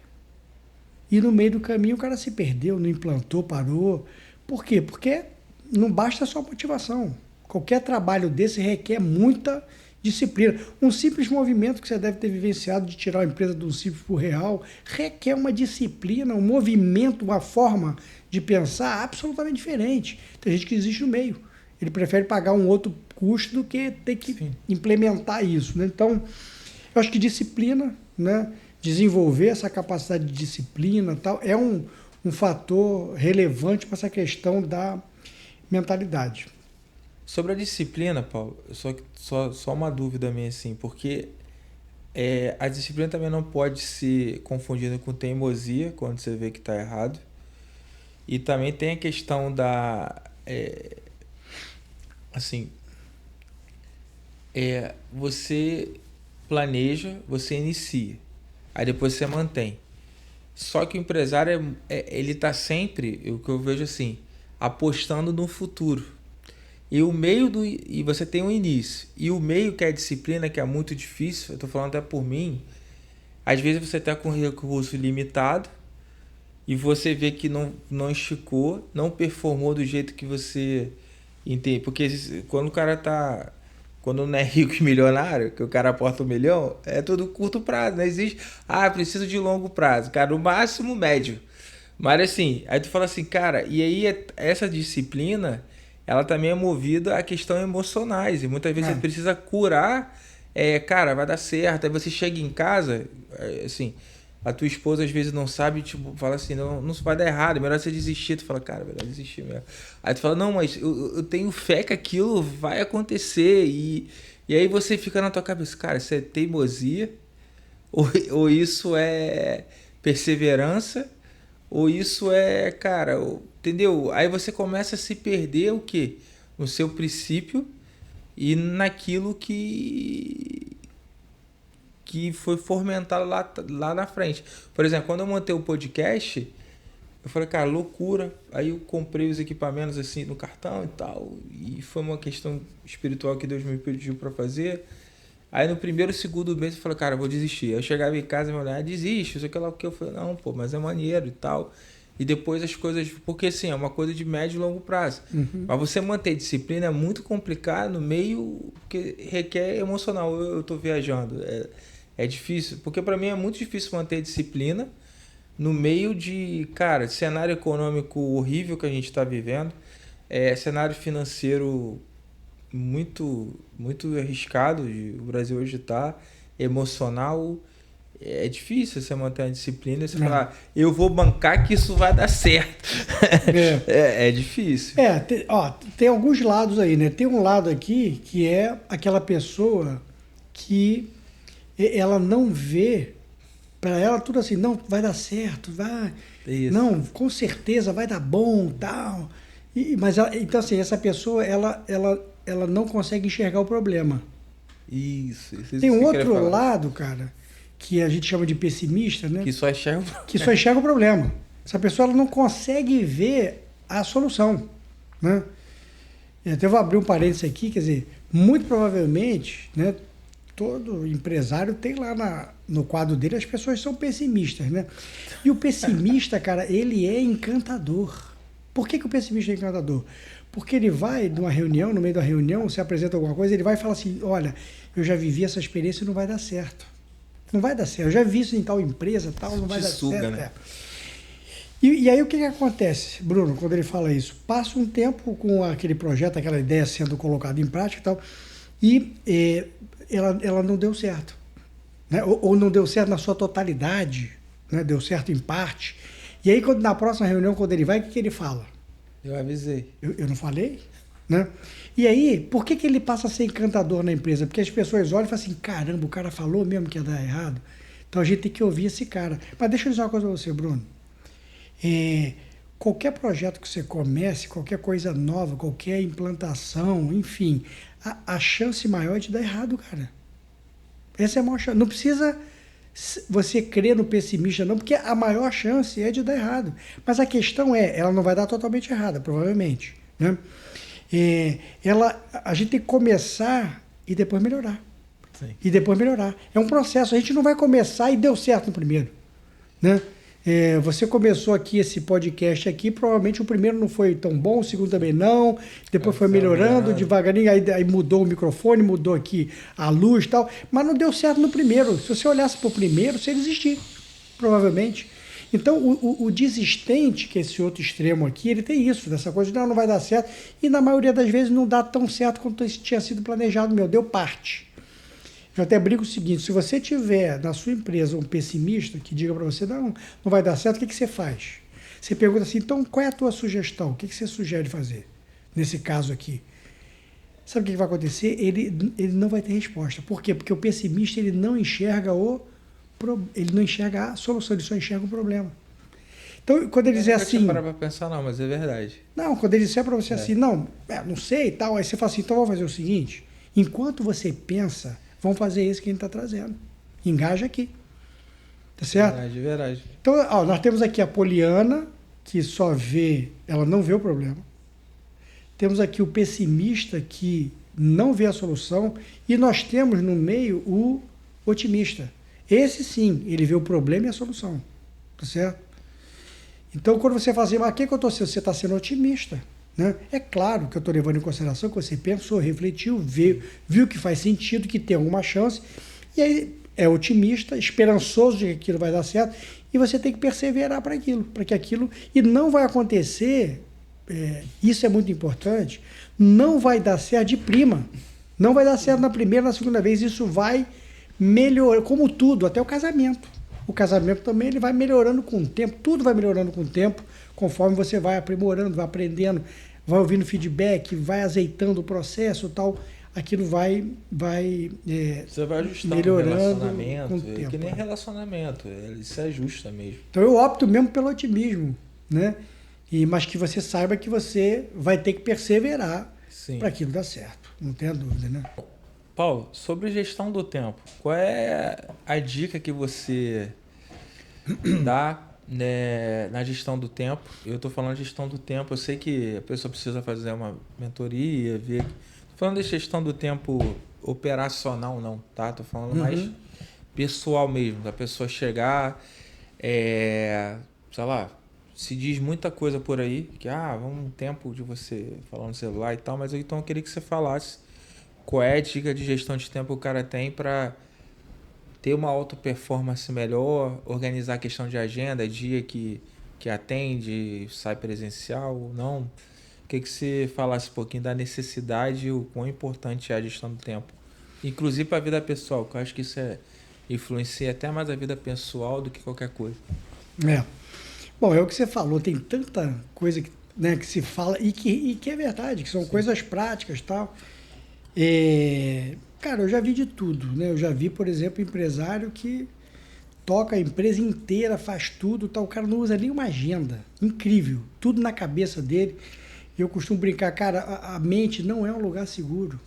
e no meio do caminho o cara se perdeu, não implantou, parou. Por quê? Porque não basta só motivação. Qualquer trabalho desse requer muita disciplina. Um simples movimento que você deve ter vivenciado de tirar a empresa do simples para o real requer uma disciplina, um movimento, uma forma de pensar absolutamente diferente. Tem gente que existe no meio. Ele prefere pagar um outro custo do que ter que implementar isso, né? Então, eu acho que disciplina, né? Desenvolver essa capacidade de disciplina tal, é um fator relevante para essa questão da mentalidade. Sobre a disciplina, Paulo, só uma dúvida minha, assim, porque a disciplina também não pode ser confundida com teimosia, quando você vê que está errado. E também tem a questão da... assim, você planeja, você inicia, aí depois você mantém. Só que o empresário, ele está sempre, o que eu vejo assim, apostando no futuro. E você tem um início. E o meio, que é a disciplina, que é muito difícil, eu estou falando até por mim, às vezes você está com recurso limitado e você vê que não esticou, não performou do jeito que você entende. Porque quando o cara tá... Quando não é rico e milionário, que o cara aporta 1 milhão, é tudo curto prazo. Não existe, preciso de longo prazo. Cara, no máximo médio. Mas assim, aí tu fala assim, cara, e aí essa disciplina, ela também é movida a questões emocionais. E muitas vezes você precisa curar, cara, vai dar certo. Aí você chega em casa, assim, a tua esposa às vezes não sabe, tipo, fala assim, não vai dar errado, é melhor você desistir. Tu fala, cara, é melhor desistir mesmo. Aí tu fala, não, mas eu tenho fé que aquilo vai acontecer. E aí você fica na tua cabeça, cara, isso é teimosia, ou isso é perseverança, ou isso é, cara, entendeu? Aí você começa a se perder o quê? No seu princípio e naquilo que foi fomentado lá na frente. Por exemplo, quando eu montei o podcast, eu falei, cara, loucura. Aí eu comprei os equipamentos assim no cartão e tal. E foi uma questão espiritual que Deus me pediu para fazer. Aí no primeiro, segundo mês eu falei, cara, eu vou desistir. Aí eu chegava em casa e me olhava, desiste, isso aqui lá o que eu falei, não, pô, mas é maneiro e tal. E depois as coisas, porque assim, é uma coisa de médio e longo prazo. Mas você manter disciplina é muito complicado no meio que requer emocional. Eu tô viajando. É difícil, porque para mim é muito difícil manter disciplina no meio de, cara, cenário econômico horrível que a gente está vivendo, cenário financeiro muito, muito arriscado, o Brasil hoje está, emocional, é difícil você manter a disciplina e você falar, eu vou bancar que isso vai dar certo. É difícil. Tem alguns lados aí, né? Tem um lado aqui que é aquela pessoa que ela não vê, para ela tudo assim, não, vai dar certo, vai, não, com certeza vai dar bom, tal. Mas então assim, essa pessoa, ela não consegue enxergar o problema. Isso tem um outro lado, cara, que a gente chama de pessimista, né? Que só enxerga o problema. Essa pessoa, ela não consegue ver a solução, né? Até vou abrir um parênteses aqui, quer dizer, muito provavelmente, né, todo empresário tem lá no quadro dele, as pessoas são pessimistas, né? E o pessimista, cara, ele é encantador. Por que o pessimista é encantador? Porque ele vai numa reunião, no meio da reunião, se apresenta alguma coisa, ele vai e fala assim, olha, eu já vivi essa experiência e não vai dar certo. Não vai dar certo. Eu já vi isso em tal empresa, tal, não vai dar certo. Né? E aí o que acontece, Bruno, quando ele fala isso? Passa um tempo com aquele projeto, aquela ideia sendo colocada em prática e tal, e ela não deu certo, né? Ou não deu certo na sua totalidade, né? Deu certo em parte. E aí, na próxima reunião, quando ele vai, o que ele fala? Eu avisei. Eu não falei? Né? E aí, por que ele passa a ser encantador na empresa? Porque as pessoas olham e falam assim, caramba, o cara falou mesmo que ia dar errado. Então a gente tem que ouvir esse cara. Mas deixa eu dizer uma coisa para você, Bruno. Qualquer projeto que você comece, qualquer coisa nova, qualquer implantação, enfim, a chance maior é de dar errado, cara. Essa é a maior chance. Não precisa você crê no pessimista, não, porque a maior chance é de dar errado. Mas a questão ela não vai dar totalmente errada, provavelmente, né? A gente tem que começar e depois melhorar. Sim. E depois melhorar. É um processo. A gente não vai começar e deu certo no primeiro, né? Você começou aqui esse podcast aqui, provavelmente o primeiro não foi tão bom, o segundo também não, depois foi melhorando devagarinho, aí mudou o microfone, mudou aqui a luz e tal, mas não deu certo no primeiro. Se você olhasse para o primeiro, você ia desistir, provavelmente. Então, o desistente, que é esse outro extremo aqui, ele tem isso, dessa coisa de não vai dar certo, e na maioria das vezes não dá tão certo quanto tinha sido planejado, deu parte. Eu até brinco o seguinte, se você tiver na sua empresa um pessimista que diga para você, não vai dar certo, o que você faz? Você pergunta assim, então qual é a tua sugestão? O que você sugere fazer nesse caso aqui? Sabe o que vai acontecer? Ele não vai ter resposta. Por quê? Porque o pessimista ele não enxerga a solução, ele só enxerga o problema. Então, quando ele dizer assim... Eu não para pensar não, mas é verdade. Não, quando ele disser para você assim, não sei e tal, aí você fala assim, então vamos fazer o seguinte, enquanto você pensa... Vamos fazer isso que a gente está trazendo. Engaja aqui. Tá certo? Verdade. Então, nós temos aqui a Poliana, que só vê, ela não vê o problema. Temos aqui o pessimista, que não vê a solução. E nós temos no meio o otimista. Esse sim, ele vê o problema e a solução. Tá certo? Então, quando você fala assim, mas o que eu estou sendo? Você está sendo otimista. Né? É claro que eu estou levando em consideração que você pensou, refletiu, viu que faz sentido, que tem alguma chance, e aí é otimista, esperançoso de que aquilo vai dar certo, e você tem que perseverar para que aquilo, e não vai acontecer, isso é muito importante, não vai dar certo de prima, não vai dar certo na primeira, na segunda vez, isso vai melhorar, como tudo, até o casamento. O casamento também ele vai melhorando com o tempo, tudo vai melhorando com o tempo, conforme você vai aprimorando, vai aprendendo, vai ouvindo feedback, vai azeitando o processo e tal, aquilo vai você vai ajustando melhorando o relacionamento, com o tempo. Que nem relacionamento, ele se ajusta mesmo. Então eu opto mesmo pelo otimismo, né? Mas que você saiba que você vai ter que perseverar para aquilo dar certo, não tenha dúvida, né? Paulo, sobre gestão do tempo, qual é a dica que você dá, né, na gestão do tempo? Eu estou falando de gestão do tempo, eu sei que a pessoa precisa fazer uma mentoria, ver. Estou falando de gestão do tempo operacional, não, tá? Estou falando mais pessoal mesmo, da pessoa chegar, sei lá, se diz muita coisa por aí, que vamos um tempo de você falar no celular e tal, mas então eu queria que você falasse qual é a dica de gestão de tempo que o cara tem para ter uma auto performance melhor, organizar a questão de agenda, dia que atende, sai presencial ou não. Que você falasse um pouquinho da necessidade e o quão importante é a gestão do tempo. Inclusive para a vida pessoal, que eu acho que isso influencia até mais a vida pessoal do que qualquer coisa. Bom, é o que você falou, tem tanta coisa que se fala e que é verdade, que são coisas práticas e tal. Cara, eu já vi de tudo, né? Eu já vi, por exemplo, empresário que toca a empresa inteira, faz tudo, tal. O cara não usa nenhuma agenda. Incrível. Tudo na cabeça dele. Eu costumo brincar, cara, a mente não é um lugar seguro.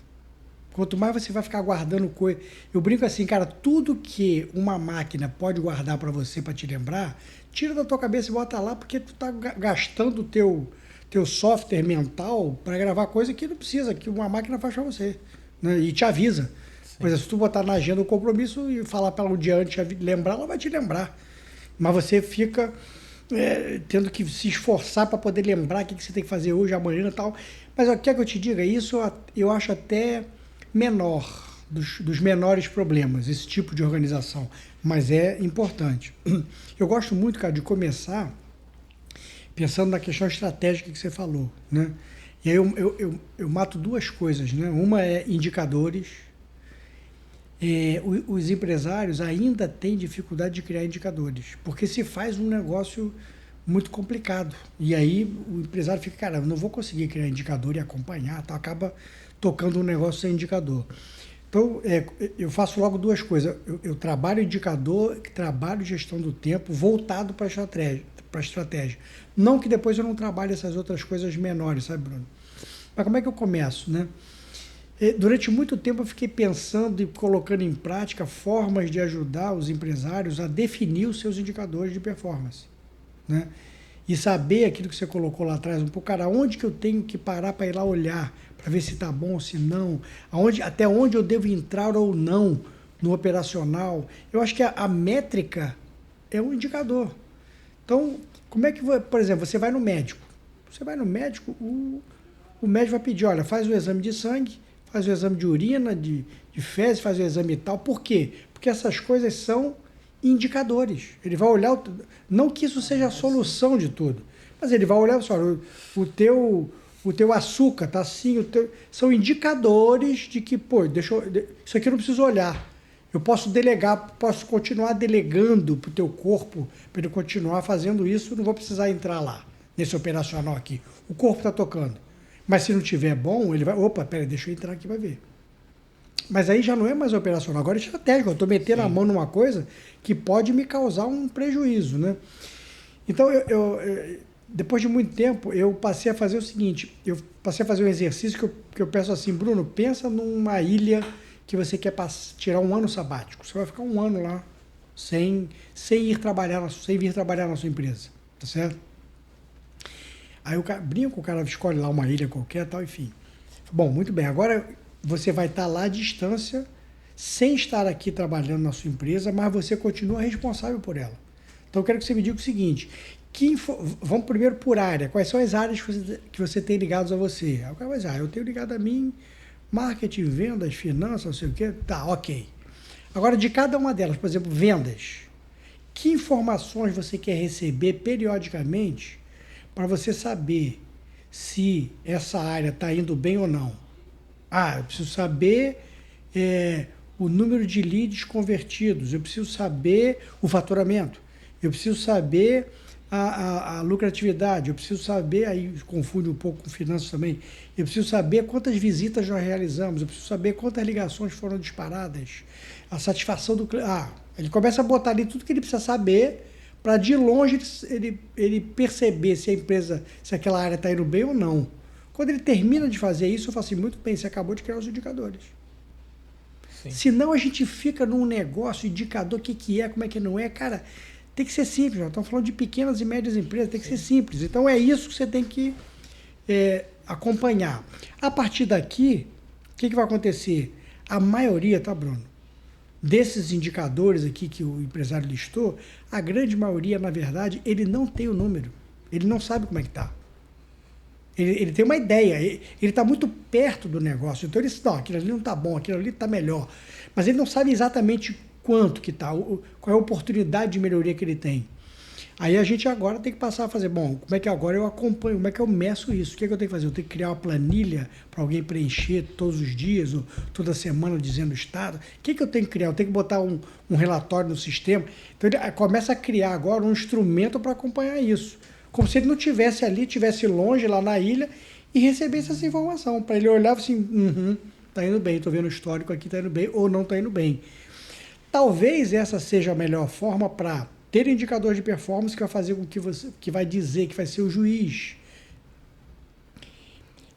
Quanto mais você vai ficar guardando coisa... Eu brinco assim, cara, tudo que uma máquina pode guardar para você, para te lembrar, tira da tua cabeça e bota lá, porque tu tá gastando o teu software mental para gravar coisa que não precisa, que uma máquina faz para você, né? E te avisa. Por exemplo, se tu botar na agenda o compromisso e falar para ela um dia antes lembrar, ela vai te lembrar. Mas você fica tendo que se esforçar para poder lembrar o que você tem que fazer hoje, amanhã e tal. Mas quer que eu te diga, isso eu acho até menor, dos menores problemas, esse tipo de organização. Mas é importante. Eu gosto muito, cara, de começar pensando na questão estratégica que você falou, né? E aí eu mato duas coisas, né? Uma é indicadores. Os empresários ainda têm dificuldade de criar indicadores, porque se faz um negócio muito complicado. E aí o empresário fica, cara, eu não vou conseguir criar indicador e acompanhar, tá? Acaba tocando um negócio sem indicador. Então, eu faço logo duas coisas. Eu trabalho indicador, trabalho gestão do tempo voltado para a estratégia. Não que depois eu não trabalhe essas outras coisas menores, sabe, Bruno? Mas como é que eu começo, né? Durante muito tempo eu fiquei pensando e colocando em prática formas de ajudar os empresários a definir os seus indicadores de performance, né? E saber aquilo que você colocou lá atrás, um pouco, cara, onde que eu tenho que parar para ir lá olhar, para ver se está bom ou se não, até onde eu devo entrar ou não no operacional. Eu acho que a métrica é um indicador. Então, como é que, por exemplo, você vai no médico. Você vai no médico, o médico vai pedir, olha, faz o exame de sangue, faz o exame de urina, de fezes, faz o exame e tal. Por quê? Porque essas coisas são indicadores. Ele vai olhar, não que isso seja a solução de tudo, mas ele vai olhar, olha, o teu açúcar tá assim, são indicadores de que, pô, isso aqui eu não preciso olhar. Eu posso delegar, posso continuar delegando para o teu corpo, para ele continuar fazendo isso, não vou precisar entrar lá, nesse operacional aqui. O corpo está tocando. Mas se não tiver bom, ele vai, opa, peraí, deixa eu entrar aqui para ver. Mas aí já não é mais operacional, agora é estratégico. Eu estou metendo a mão numa coisa que pode me causar um prejuízo, né? Então, depois de muito tempo, eu passei a fazer o seguinte, eu passei a fazer um exercício que eu peço assim, Bruno, pensa numa ilha que você quer tirar um ano sabático. Você vai ficar um ano lá, sem vir trabalhar na sua empresa, tá certo? Aí o cara escolhe lá uma ilha qualquer, tal, enfim. Bom, muito bem, agora você vai estar lá à distância, sem estar aqui trabalhando na sua empresa, mas você continua responsável por ela. Então eu quero que você me diga o seguinte, vamos primeiro por área, quais são as áreas que você tem ligadas a você? Aí o cara vai dizer, eu tenho ligado a mim, marketing, vendas, finanças, não sei o quê, tá, ok. Agora, de cada uma delas, por exemplo, vendas, que informações você quer receber periodicamente para você saber se essa área está indo bem ou não? Eu preciso saber o número de leads convertidos, eu preciso saber o faturamento, eu preciso saber a lucratividade, eu preciso saber, aí confunde um pouco com finanças também, eu preciso saber quantas visitas nós realizamos, eu preciso saber quantas ligações foram disparadas, a satisfação do cliente. Ele começa a botar ali tudo que ele precisa saber para de longe ele perceber se a empresa, se aquela área está indo bem ou não. Quando ele termina de fazer isso, eu falo assim, muito bem, você acabou de criar os indicadores. Sim. Senão a gente fica num negócio, indicador, o que é, como é que não é, cara, tem que ser simples, nós estamos falando de pequenas e médias empresas, tem que ser simples. Então é isso que você tem que acompanhar. A partir daqui, o que vai acontecer? A maioria, tá, Bruno? Desses indicadores aqui que o empresário listou, a grande maioria, na verdade, ele não tem o número. Ele não sabe como é que está. Ele tem uma ideia, ele está muito perto do negócio. Então ele diz, não, aquilo ali não está bom, aquilo ali está melhor. Mas ele não sabe exatamente quanto que está, qual é a oportunidade de melhoria que ele tem. Aí a gente agora tem que passar a fazer, bom, como é que agora eu acompanho, como é que eu meço isso? O que é que eu tenho que fazer? Eu tenho que criar uma planilha para alguém preencher todos os dias, ou toda semana dizendo o estado? O que é que eu tenho que criar? Eu tenho que botar um relatório no sistema. Então ele começa a criar agora um instrumento para acompanhar isso. Como se ele não tivesse ali, tivesse longe, lá na ilha, e recebesse essa informação. Para ele olhar assim, tá indo bem, estou vendo o histórico aqui, tá indo bem, ou não tá indo bem. Talvez essa seja a melhor forma para ter indicador de performance que vai fazer com que vai dizer, que vai ser o juiz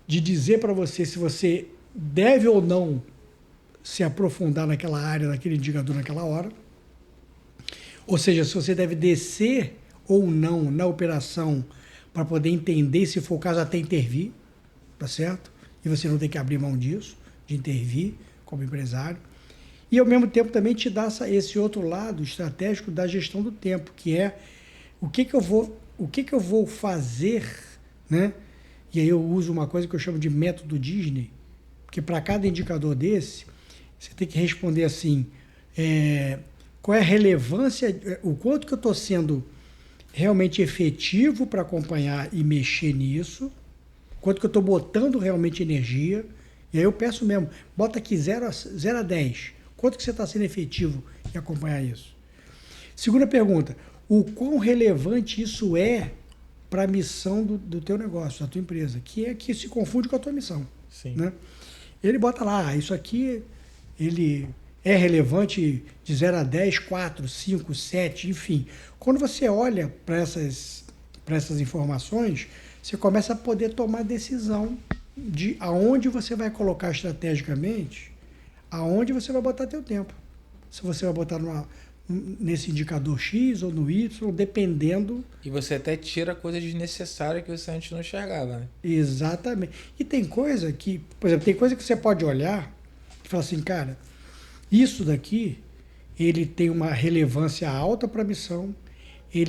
de dizer para você se você deve ou não se aprofundar naquela área, naquele indicador naquela hora. Ou seja, se você deve descer ou não na operação para poder entender, se for o caso, até intervir, tá certo? E você não tem que abrir mão disso, de intervir como empresário. E, ao mesmo tempo, também te dá esse outro lado estratégico da gestão do tempo, que é o que eu vou fazer, né? E aí eu uso uma coisa que eu chamo de método Disney, porque para cada indicador desse, você tem que responder assim, qual é a relevância, o quanto que eu estou sendo realmente efetivo para acompanhar e mexer nisso, quanto que eu estou botando realmente energia, e aí eu peço mesmo, bota aqui 0 a 10, quanto que você está sendo efetivo em acompanhar isso? Segunda pergunta, o quão relevante isso é para a missão do teu negócio, da tua empresa, que se confunde com a tua missão. Sim. Né? Ele bota lá, isso aqui, ele é relevante de 0 a 10, 4, 5, 7, enfim. Quando você olha para essas informações, você começa a poder tomar decisão de aonde você vai colocar estrategicamente, aonde você vai botar teu tempo. Se você vai botar nesse indicador X ou no Y, dependendo. E você até tira coisa desnecessária que você antes não enxergava, né? Exatamente. E tem coisa que, por exemplo, tem coisa que você pode olhar e falar assim, cara, isso daqui, ele tem uma relevância alta para a missão, eu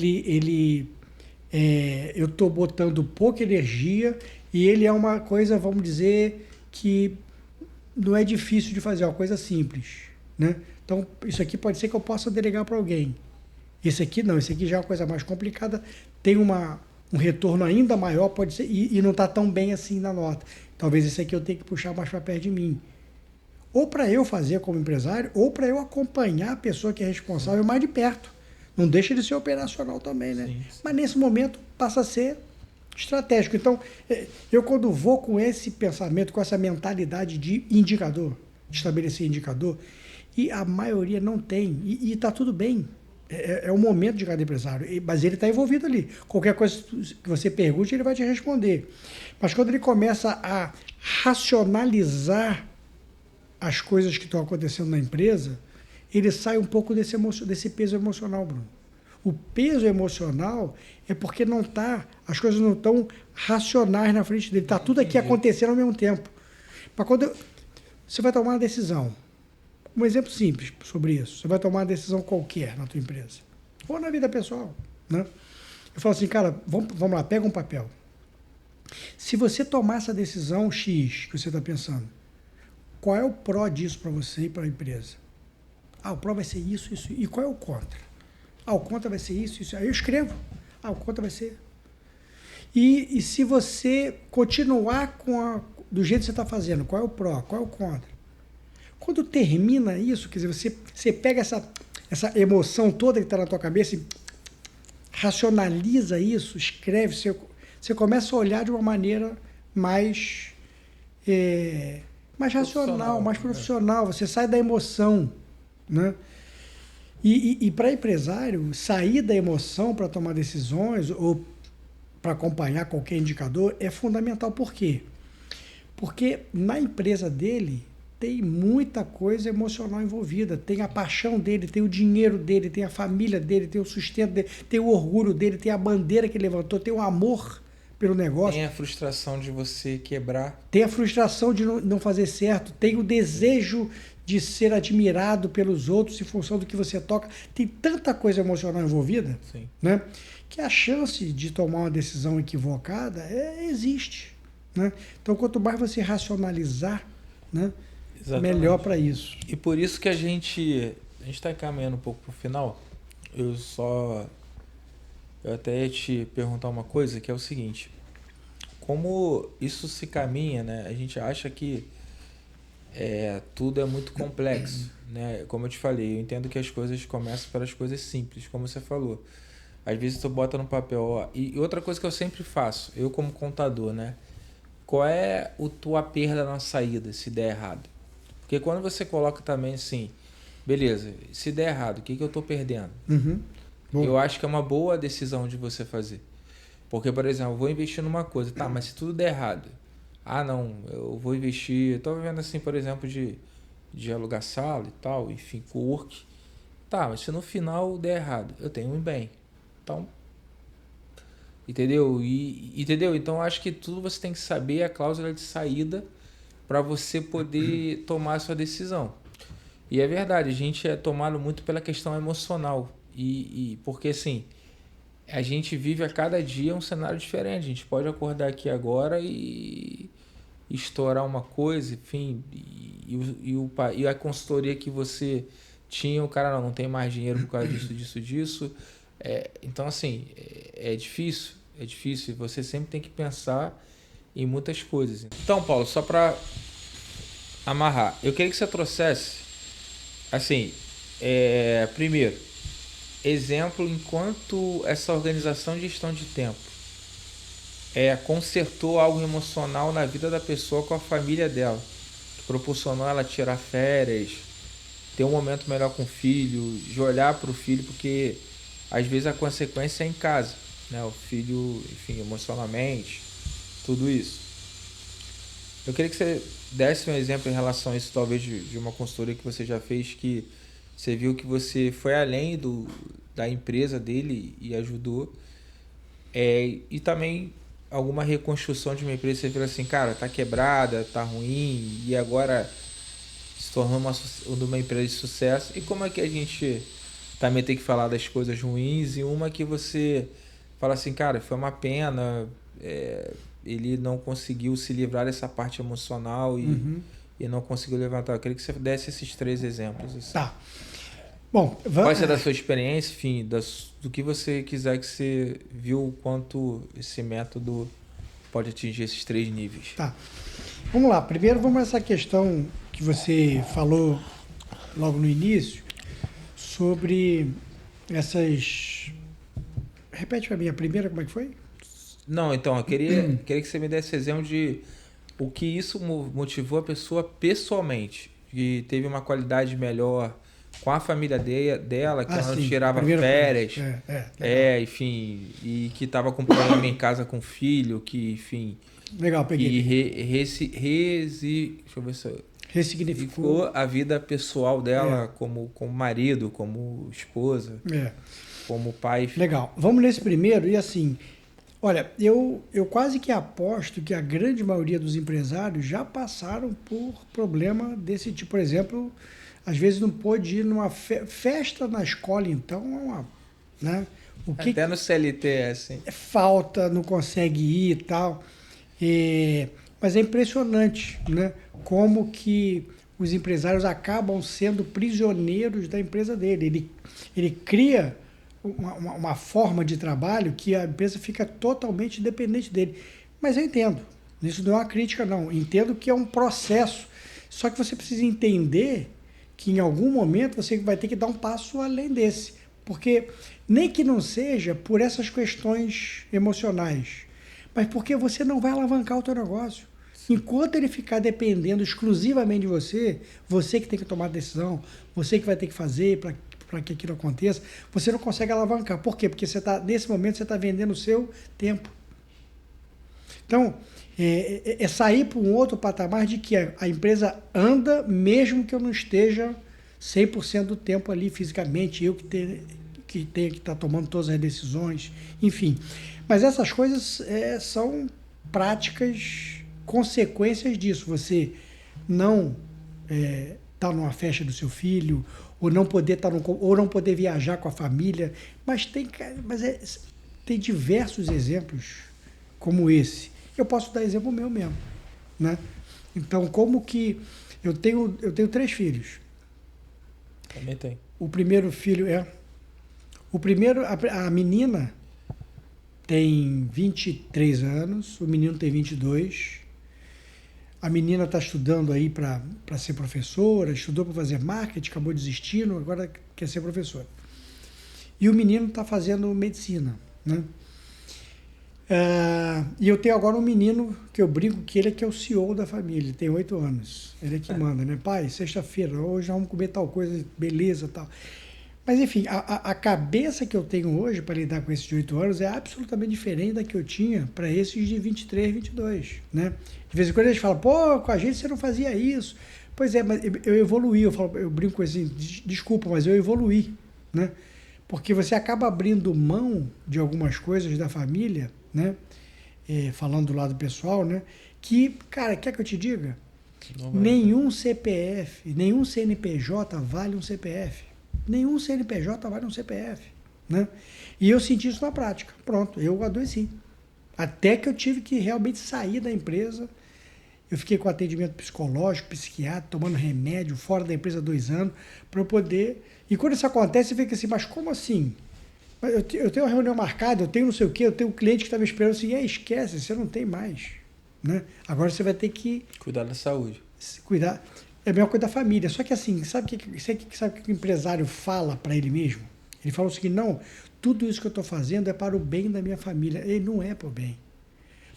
estou botando pouca energia e ele é uma coisa, vamos dizer, que não é difícil de fazer, é uma coisa simples, né? Então, isso aqui pode ser que eu possa delegar para alguém. Esse aqui não, esse aqui já é uma coisa mais complicada, tem um retorno ainda maior, pode ser, e não está tão bem assim na nota. Talvez esse aqui eu tenha que puxar mais para perto de mim. Ou para eu fazer como empresário, ou para eu acompanhar a pessoa que é responsável mais de perto. Não deixa de ser operacional também, né? Sim. Mas nesse momento passa a ser estratégico. Então, eu quando vou com esse pensamento, com essa mentalidade de indicador, de estabelecer indicador, e a maioria não tem, e está tudo bem. É o momento de cada empresário, mas ele está envolvido ali. Qualquer coisa que você pergunte, ele vai te responder. Mas quando ele começa a racionalizar as coisas que estão acontecendo na empresa, ele sai um pouco desse peso emocional, Bruno. O peso emocional é porque as coisas não estão racionais na frente dele. Está tudo aqui acontecendo ao mesmo tempo. Mas quando você vai tomar uma decisão, um exemplo simples sobre isso, você vai tomar uma decisão qualquer na tua empresa, ou na vida pessoal, né? Eu falo assim, cara, vamos lá, pega um papel. Se você tomar essa decisão X que você está pensando, qual é o pró disso para você e para a empresa? O pró vai ser isso, isso. E qual é o contra? O contra vai ser isso, isso. Aí eu escrevo. O contra vai ser. E se você continuar do jeito que você está fazendo, qual é o pró, qual é o contra? Quando termina isso, quer dizer, você pega essa emoção toda que está na tua cabeça e racionaliza isso, escreve, você começa a olhar de uma maneira mais racional, mais profissional. Você sai da emoção, né? E para empresário, sair da emoção para tomar decisões ou para acompanhar qualquer indicador é fundamental. Por quê? Porque na empresa dele tem muita coisa emocional envolvida. Tem a paixão dele, tem o dinheiro dele, tem a família dele, tem o sustento dele, tem o orgulho dele, tem a bandeira que ele levantou, tem o amor pelo negócio. Tem a frustração de você quebrar. Tem a frustração de não fazer certo. Tem o desejo de ser admirado pelos outros em função do que você toca. Tem tanta coisa emocional envolvida, sim, né, que a chance de tomar uma decisão equivocada existe, né? Então, quanto mais você racionalizar, né, melhor para isso. E por isso que a gente está caminhando um pouco para o final. Eu até ia te perguntar uma coisa, que é o seguinte: como isso se caminha, né? A gente acha que tudo é muito complexo, né? Como eu te falei, eu entendo que as coisas começam pelas coisas simples, como você falou. Às vezes tu bota no papel, e outra coisa que eu sempre faço, eu como contador, né? Qual é a tua perda na saída se der errado? Porque quando você coloca também assim, beleza, se der errado, o que eu estou perdendo? Uhum. Eu acho que é uma boa decisão de você fazer. Porque, por exemplo, eu vou investir numa coisa, tá, mas se tudo der errado, não, eu vou investir, eu estou vendo assim, por exemplo, de alugar sala e tal, enfim, co-work, tá, mas se no final der errado, eu tenho um bem. Então, entendeu? Entendeu? Então, acho que tudo você tem que saber a cláusula de saída para você poder tomar a sua decisão. E é verdade, a gente é tomado muito pela questão emocional. Porque assim, a gente vive a cada dia um cenário diferente. A gente pode acordar aqui agora e estourar uma coisa, enfim, e a consultoria que você tinha, o cara não tem mais dinheiro por causa disso. Então assim, é difícil. Você sempre tem que pensar em muitas coisas. Então, Paulo, só para amarrar, eu queria que você trouxesse, assim, primeiro, exemplo enquanto essa organização de gestão de tempo consertou algo emocional na vida da pessoa com a família dela, que proporcionou ela tirar férias, ter um momento melhor com o filho, de olhar para o filho, porque às vezes a consequência é em casa, né? O filho, enfim, emocionalmente, tudo isso. Eu queria que você desse um exemplo em relação a isso, talvez de uma consultoria que você já fez, que você viu que você foi além da empresa dele e ajudou. E também alguma reconstrução de uma empresa, você vira assim, cara, tá quebrada, tá ruim, e agora se tornou uma empresa de sucesso. E como é que a gente também tem que falar das coisas ruins, e uma que você fala assim, cara, foi uma pena, ele não conseguiu se livrar dessa parte emocional e não conseguiu levantar. Eu queria que você desse esses 3 exemplos. Assim. Tá. Bom, Pode ser da sua experiência, enfim, do que você quiser, que você viu o quanto esse método pode atingir esses 3 níveis. Tá. Vamos lá. Primeiro vamos essa questão que você falou logo no início sobre essas... Repete para mim a primeira, como é que foi? Não, então, eu queria que você me desse exemplo de o que isso motivou a pessoa pessoalmente, que teve uma qualidade melhor com a família dela, que ela não tirava férias, enfim, e que estava com problema em casa com o filho, que, enfim... Legal, peguei. Deixa eu ver se eu... Ressignificou a vida pessoal dela como marido, como esposa, como pai. Legal. Vamos nesse primeiro e assim... Olha, eu quase que aposto que a grande maioria dos empresários já passaram por problema desse tipo. Por exemplo, às vezes não pôde ir numa festa na escola, então, né? Até no CLT é assim. Falta, não consegue ir e tal. Mas é impressionante, né? Como que os empresários acabam sendo prisioneiros da empresa dele. Ele cria uma forma de trabalho que a empresa fica totalmente dependente dele. Mas eu entendo, isso não é uma crítica não, entendo que é um processo, só que você precisa entender que em algum momento você vai ter que dar um passo além desse, porque nem que não seja por essas questões emocionais, mas porque você não vai alavancar o teu negócio. Enquanto ele ficar dependendo exclusivamente de você, você que tem que tomar a decisão, você que vai ter que fazer para que aquilo aconteça, você não consegue alavancar. Por quê? Porque nesse momento você está vendendo o seu tempo. Então, é sair para um outro patamar de que a empresa anda mesmo que eu não esteja 100% do tempo ali fisicamente, eu que tenho que estar tomando todas as decisões, enfim. Mas essas coisas são práticas, consequências disso. Você não estar numa festa do seu filho, ou não poder ou não poder viajar com a família, mas tem diversos exemplos como esse. Eu posso dar exemplo meu mesmo, né? Então, como que eu tenho 3 filhos. Também tem. O primeiro filho a menina tem 23 anos, o menino tem 22. A menina está estudando aí para ser professora, estudou para fazer marketing, acabou desistindo, agora quer ser professora. E o menino está fazendo medicina, né? E eu tenho agora um menino que eu brinco que ele é que é o CEO da família, ele tem 8 anos. Ele é que manda, né? Pai, sexta-feira, hoje vamos comer tal coisa, beleza, tal. Mas enfim, a cabeça que eu tenho hoje para lidar com esses de 8 anos é absolutamente diferente da que eu tinha para esses de 23, 22, né? De vez em quando eles falam, pô, com a gente você não fazia isso. Pois é, mas eu evoluí, eu brinco assim, desculpa, mas eu evoluí, né? Porque você acaba abrindo mão de algumas coisas da família, né? Falando do lado pessoal, né? Que, cara, quer que eu te diga? Nenhum CPF, nenhum CNPJ vale um CPF. Nenhum CNPJ vale um CPF, né? E eu senti isso na prática. Pronto, eu adoeci. Até que eu tive que realmente sair da empresa. Eu fiquei com atendimento psicológico, psiquiátrico, tomando remédio, fora da empresa 2 anos, para eu poder... E quando isso acontece, você fica assim, mas como assim? Eu tenho uma reunião marcada, eu tenho não sei o quê, eu tenho um cliente que estava esperando assim, esquece, você não tem mais, né? Agora você vai ter que... Cuidar da saúde. Cuidar... É a mesma coisa da família. Só que assim, sabe o que o empresário fala para ele mesmo? Ele fala o seguinte, não, tudo isso que eu estou fazendo é para o bem da minha família. Ele não é para o bem.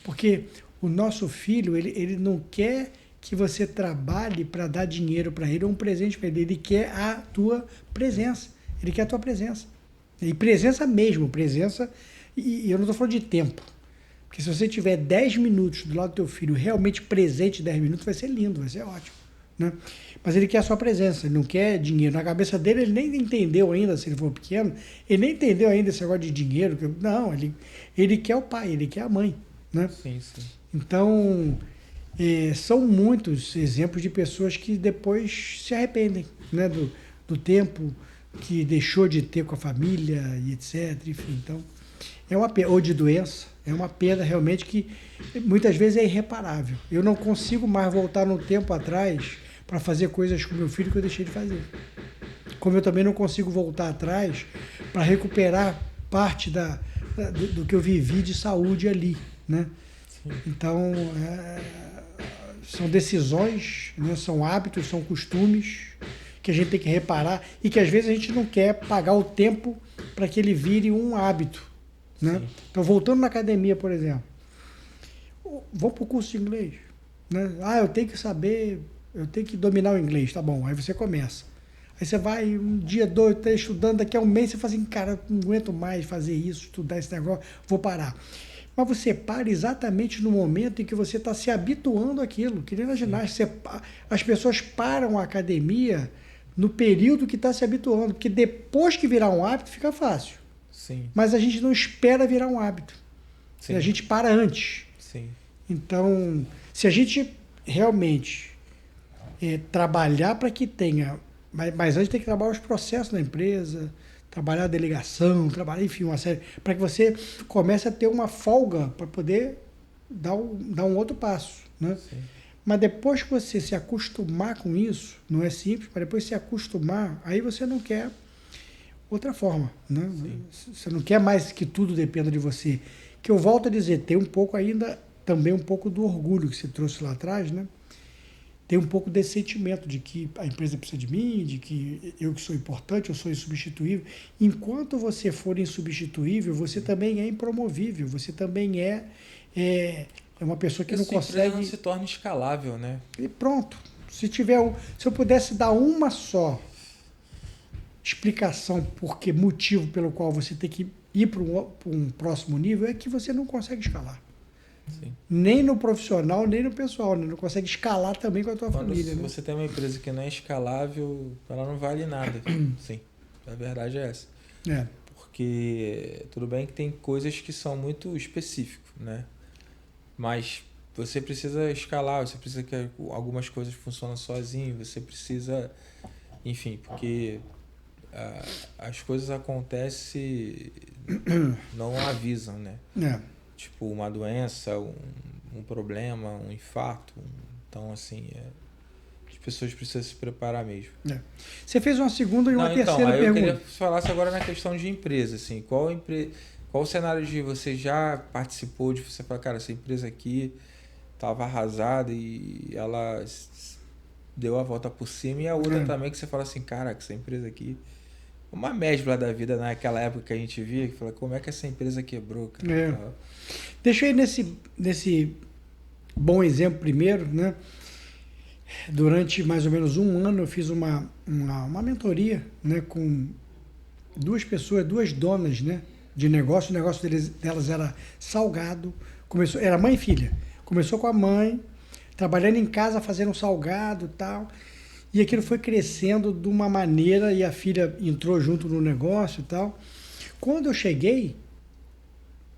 Porque o nosso filho, ele não quer que você trabalhe para dar dinheiro para ele ou um presente para ele. Ele quer a tua presença. Ele quer a tua presença. E presença mesmo, presença... E eu não estou falando de tempo. Porque se você tiver 10 minutos do lado do teu filho, realmente presente 10 minutos, vai ser lindo, vai ser ótimo. Né? Mas ele quer a sua presença, ele não quer dinheiro. Na cabeça dele, ele nem entendeu ainda, se ele for pequeno, ele nem entendeu ainda esse negócio de dinheiro. Não, ele quer o pai, ele quer a mãe. Né? Sim, sim. Então, são muitos exemplos de pessoas que depois se arrependem, né, do tempo que deixou de ter com a família e etc. Enfim, então, é uma perda, ou de doença, é uma perda realmente que muitas vezes é irreparável. Eu não consigo mais voltar no tempo atrás para fazer coisas com meu filho que eu deixei de fazer. Como eu também não consigo voltar atrás para recuperar parte do que eu vivi de saúde ali, né? Então, são decisões, né? São hábitos, são costumes que a gente tem que reparar e que às vezes a gente não quer pagar o tempo para que ele vire um hábito. Né? Então, voltando na academia, por exemplo, vou para o curso de inglês. Né? Eu tenho que saber, eu tenho que dominar o inglês, tá bom, aí você começa. Aí você vai um dia, 2, 3 estudando, daqui a um mês você fala assim, cara, não aguento mais fazer isso, estudar esse negócio, vou parar. Mas você para exatamente no momento em que você está se habituando àquilo, que nem na ginástica. As pessoas param a academia no período que está se habituando, porque depois que virar um hábito fica fácil. Sim. Mas a gente não espera virar um hábito. Sim. A gente para antes. Sim. Então, se a gente realmente trabalhar para que tenha... Mas antes tem que trabalhar os processos da empresa, trabalhar a delegação, trabalhar, enfim, uma série... Para que você comece a ter uma folga para poder dar um outro passo. Né? Sim. Mas depois que você se acostumar com isso, não é simples, mas depois se acostumar, aí você não quer outra forma, né? Você não quer mais que tudo dependa de você. Que eu volto a dizer, tem um pouco ainda, também um pouco do orgulho que você trouxe lá atrás, né? Tem um pouco desse sentimento de que a empresa precisa de mim, de que eu que sou importante, eu sou insubstituível. Enquanto você for insubstituível, você também é impromovível, você também é uma pessoa que não consegue... não se torna escalável, né? E pronto. Se eu pudesse dar uma só explicação motivo pelo qual você tem que ir para um próximo nível, é que você não consegue escalar. Sim. Nem no profissional, nem no pessoal, né? Não consegue escalar também com a tua família. Se né? você tem uma empresa que não é escalável, ela não vale nada. Sim, a verdade é essa. Porque tudo bem que tem coisas que são muito específicas, né? Mas você precisa escalar, você precisa que algumas coisas funcionem sozinho, você precisa, enfim, porque as coisas acontecem, não avisam, né? Tipo, uma doença, um problema, um infarto. Então, assim, as pessoas precisam se preparar mesmo. Você fez uma segunda e uma terceira pergunta. Eu queria que você falasse agora na questão de empresa, assim, qual o cenário de você já participou de você falar, cara, essa empresa aqui estava arrasada e ela deu a volta por cima, e a outra também que você fala assim, caraca, essa empresa aqui, uma mesbla da vida naquela época que a gente via, que fala, como é que essa empresa quebrou, cara? Deixa eu ir nesse bom exemplo primeiro, né? Durante mais ou menos um ano eu fiz uma mentoria, né, com duas pessoas, duas donas, né, de negócio. O negócio delas era salgado, era mãe e filha. Começou com a mãe, trabalhando em casa, fazendo um salgado e tal. E aquilo foi crescendo de uma maneira, e a filha entrou junto no negócio e tal. Quando eu cheguei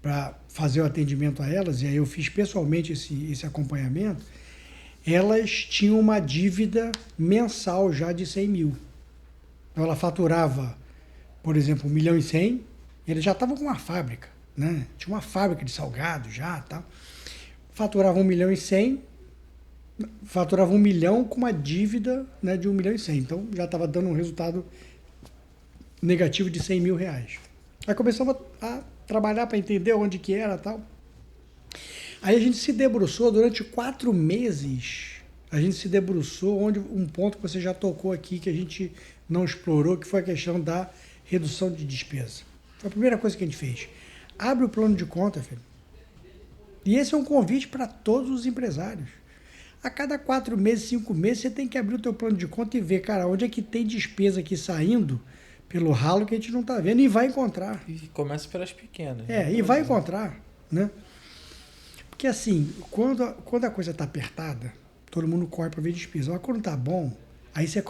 para fazer o atendimento a elas, e aí eu fiz pessoalmente esse acompanhamento, elas tinham uma dívida mensal já de 100 mil. Então ela faturava, por exemplo, 1 milhão e 100, e eles já estavam com uma fábrica, né? Tinha uma fábrica de salgado já, tal. Faturava 1 milhão e 100, faturava 1 milhão com uma dívida, né, de 1 milhão e 100. Então já estava dando um resultado negativo de 100 mil reais. Aí começamos a trabalhar para entender onde que era e tal. Aí a gente se debruçou durante 4 meses. A gente se debruçou onde um ponto que você já tocou aqui, que a gente não explorou, que foi a questão da redução de despesa. Foi a primeira coisa que a gente fez. Abre o plano de conta, filho. E esse é um convite para todos os empresários. A cada 4 meses, 5 meses, você tem que abrir o teu plano de conta e ver, cara, onde é que tem despesa aqui saindo pelo ralo que a gente não está vendo, e vai encontrar. E começa pelas pequenas. E vai encontrar, né? Porque assim, quando a coisa está apertada, todo mundo corre para ver despesa. Mas quando está bom, aí você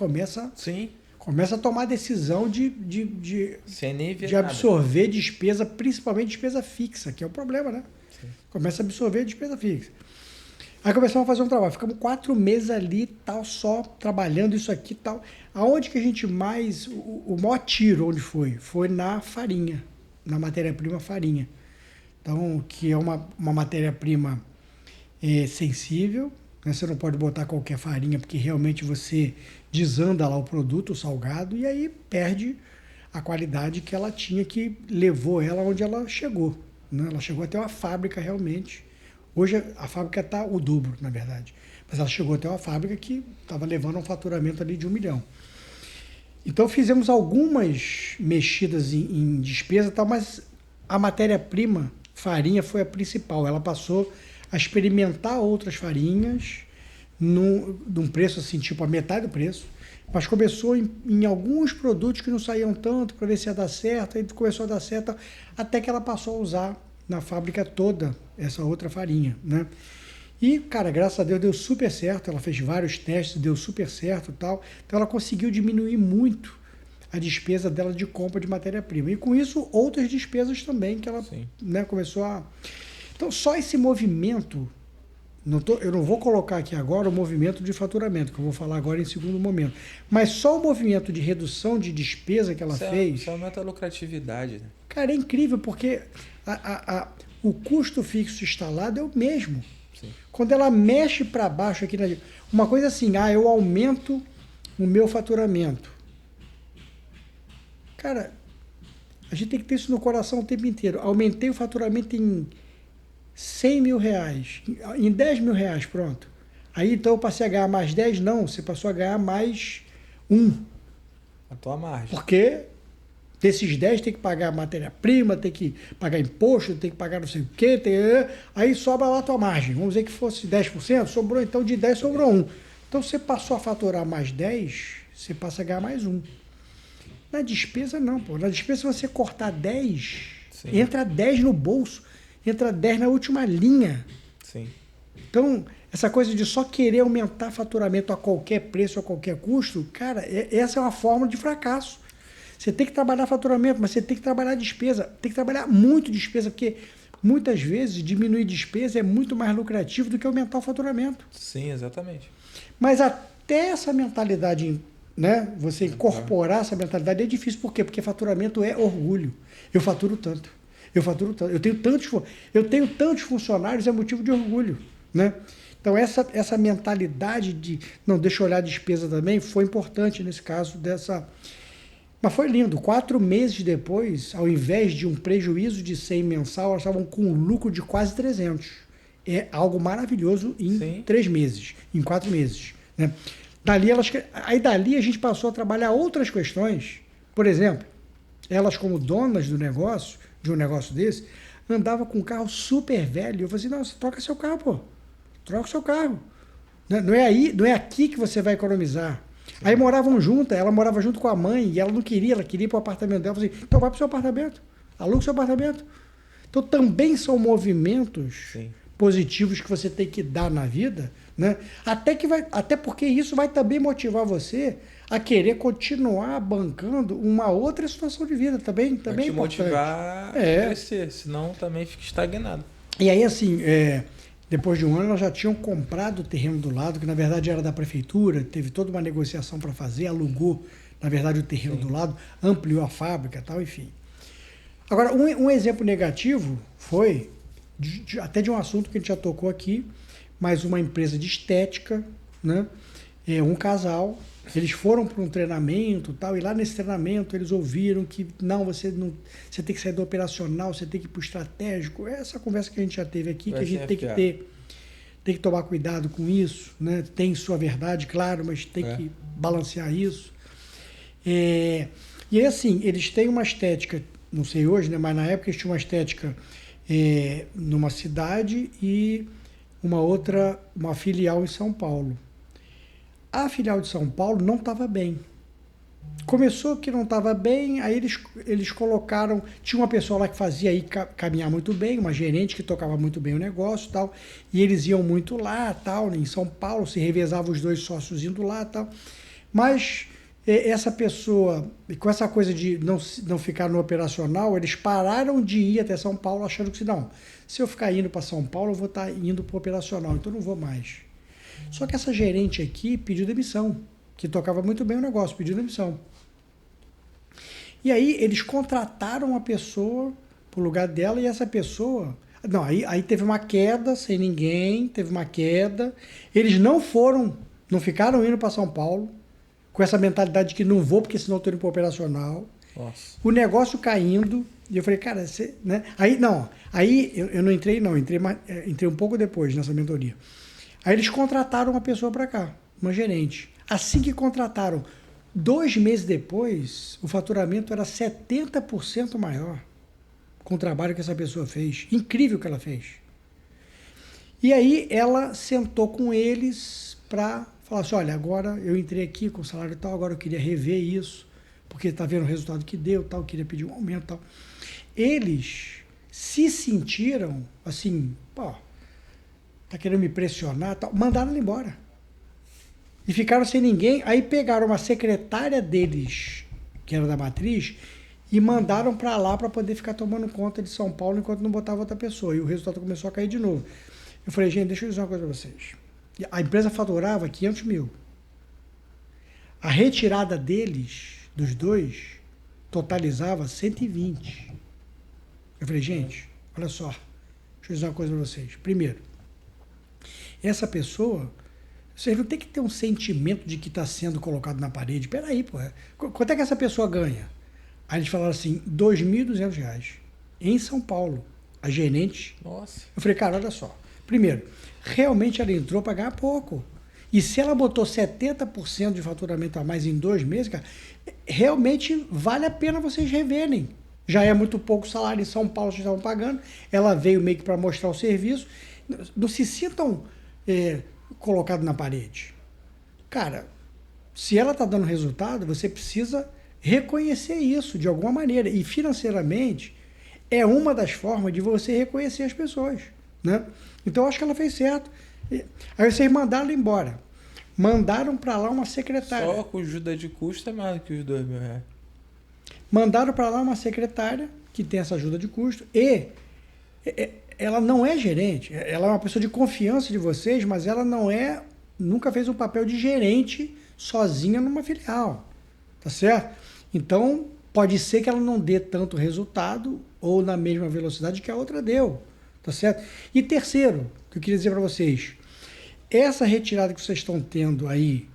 Sim. começa a tomar a decisão de Sem nem ver de absorver despesa, principalmente despesa fixa, que é o problema, né? Sim. Começa a absorver despesa fixa. Aí começamos a fazer um trabalho, ficamos 4 meses ali, tal, só trabalhando isso aqui, tal. Aonde que a gente mais, o maior tiro, onde foi? Foi na farinha, na matéria-prima farinha. Então, que é uma matéria-prima sensível, né? Você não pode botar qualquer farinha, porque realmente você desanda lá o produto, o salgado, e aí perde a qualidade que ela tinha, que levou ela onde ela chegou, né? Ela chegou até uma fábrica realmente. Hoje a fábrica está o dobro, na verdade. Mas ela chegou até uma fábrica que estava levando um faturamento ali de 1 milhão. Então fizemos algumas mexidas em despesa, tal, mas a matéria-prima, farinha, foi a principal. Ela passou a experimentar outras farinhas num preço assim, tipo a metade do preço, mas começou em alguns produtos que não saíam tanto para ver se ia dar certo, aí começou a dar certo, até que ela passou a usar na fábrica toda essa outra farinha, né? E, cara, graças a Deus deu super certo, ela fez vários testes, deu super certo e tal, então ela conseguiu diminuir muito a despesa dela de compra de matéria-prima. E com isso, outras despesas também que ela, né, começou a... Então, só esse movimento, eu não vou colocar aqui agora o movimento de faturamento, que eu vou falar agora em segundo momento, mas só o movimento de redução de despesa que ela fez... Isso aumenta a lucratividade, né? Cara, é incrível, porque o custo fixo instalado é o mesmo. Sim. Quando ela mexe para baixo aqui, uma coisa assim, eu aumento o meu faturamento. Cara, a gente tem que ter isso no coração o tempo inteiro. Aumentei o faturamento em 100 mil reais, em 10 mil reais, pronto. Aí então eu passei a ganhar mais 10, não, você passou a ganhar mais 1. A tua margem. Porque desses 10 tem que pagar matéria-prima, tem que pagar imposto, tem que pagar não sei o quê, aí sobra lá a tua margem. Vamos dizer que fosse 10%, sobrou então de 10 sobrou 1. Então você passou a faturar mais 10, você passa a ganhar mais 1. Na despesa não, pô. Na despesa se você cortar 10, Sim. Entra 10 no bolso, entra 10 na última linha. Sim. Então, essa coisa de só querer aumentar faturamento a qualquer preço, a qualquer custo, cara, essa é uma fórmula de fracasso. Você tem que trabalhar faturamento, mas você tem que trabalhar despesa. Tem que trabalhar muito despesa, porque muitas vezes diminuir despesa é muito mais lucrativo do que aumentar o faturamento. Sim, exatamente. Mas até essa mentalidade, né, você incorporar essa mentalidade é difícil. Por quê? Porque faturamento é orgulho. Eu faturo tanto. Eu tenho tantos funcionários, é motivo de orgulho, né? Então essa mentalidade de, não, deixa eu olhar a despesa também, foi importante nesse caso dessa... Mas foi lindo. 4 meses depois, ao invés de um prejuízo de 100 mensal, elas estavam com um lucro de quase 300. É algo maravilhoso em 3 meses, em 4 meses, né? Dali a gente passou a trabalhar outras questões. Por exemplo, elas como donas do negócio, de um negócio desse, andavam com um carro super velho. Eu falei assim, não, você troca seu carro, pô. Troca seu carro. Não é aqui que você vai economizar. Aí moravam juntas, ela morava junto com a mãe e ela não queria, ela queria ir para o apartamento dela. Eu falei assim, então vai para o seu apartamento, aluga o seu apartamento. Então também são movimentos positivos que você tem que dar na vida, né? Até porque isso vai também motivar você a querer continuar bancando uma outra situação de vida, também vai é te importante. Motivar a crescer, senão também fica estagnado. E aí assim, depois de um ano, elas já tinham comprado o terreno do lado, que na verdade era da prefeitura, teve toda uma negociação para fazer, alugou, na verdade, o terreno do lado, ampliou a fábrica e tal, enfim. Agora, um exemplo negativo foi, até de um assunto que a gente já tocou aqui, mas uma empresa de estética, né? Um casal, eles foram para um treinamento e tal, e lá nesse treinamento eles ouviram que você tem que sair do operacional, você tem que ir para o estratégico. Essa conversa que a gente já teve aqui, que a gente tem que tomar cuidado com isso, né? Tem sua verdade, claro, mas tem que balancear isso. E aí, assim, eles têm uma estética, não sei hoje, né? Mas na época eles tinham uma estética numa cidade e uma filial em São Paulo. A filial de São Paulo não estava bem. Começou que não estava bem, aí eles colocaram, tinha uma pessoa lá que fazia aí caminhar muito bem, uma gerente que tocava muito bem o negócio e tal, e eles iam muito lá, tal, em São Paulo, se revezavam os dois sócios indo lá, tal. Mas essa pessoa, com essa coisa de não ficar no operacional, eles pararam de ir até São Paulo achando que, não, se eu ficar indo para São Paulo, eu vou estar indo para o operacional, então eu não vou mais. Só que essa gerente aqui pediu demissão, que tocava muito bem o negócio, pediu demissão. E aí eles contrataram uma pessoa pro lugar dela e essa pessoa... Não, aí teve uma queda sem ninguém, teve uma queda. Eles não ficaram indo para São Paulo com essa mentalidade de que não vou porque senão eu estou indo para o operacional. Nossa. O negócio caindo. E eu falei, cara, você... Né? Aí eu não entrei, não. Entrei um pouco depois nessa mentoria. Aí eles contrataram uma pessoa para cá, uma gerente. Assim que contrataram... 2 meses depois, o faturamento era 70% maior com o trabalho que essa pessoa fez. Incrível o que ela fez. E aí ela sentou com eles para falar assim, olha, agora eu entrei aqui com o salário e tal, agora eu queria rever isso, porque está vendo o resultado que deu, tal, queria pedir um aumento e tal. Eles se sentiram assim, pô, tá querendo me pressionar, tal, mandaram ela embora. E ficaram sem ninguém, aí pegaram uma secretária deles, que era da matriz, e mandaram para lá para poder ficar tomando conta de São Paulo enquanto não botava outra pessoa. E o resultado começou a cair de novo. Eu falei, gente, deixa eu dizer uma coisa para vocês. A empresa faturava 500 mil. A retirada deles, dos dois, totalizava 120. Eu falei, gente, olha só, deixa eu dizer uma coisa para vocês. Primeiro, essa pessoa... Vocês não tem que ter um sentimento de que está sendo colocado na parede. Peraí, pô. Quanto é que essa pessoa ganha? Aí eles falaram assim, R$ 2.200. Em São Paulo. A gerente. Nossa. Eu falei, cara, olha só. Primeiro, realmente ela entrou para ganhar pouco. E se ela botou 70% de faturamento a mais em 2 meses, cara, realmente vale a pena vocês reverem. Já é muito pouco salário em São Paulo, vocês estavam pagando. Ela veio meio que para mostrar o serviço. Não se sintam... colocado na parede. Cara, se ela está dando resultado, você precisa reconhecer isso de alguma maneira. E financeiramente é uma das formas de você reconhecer as pessoas. Né? Então eu acho que ela fez certo. Aí vocês mandaram ela embora. Mandaram para lá uma secretária. Só com ajuda de custo é mais do que os R$ 2.000. Mandaram para lá uma secretária que tem essa ajuda de custo e ela não é gerente, ela é uma pessoa de confiança de vocês, mas ela nunca fez o papel de gerente sozinha numa filial, tá certo? Então, pode ser que ela não dê tanto resultado ou na mesma velocidade que a outra deu, tá certo? E terceiro, que eu queria dizer para vocês, essa retirada que vocês estão tendo aí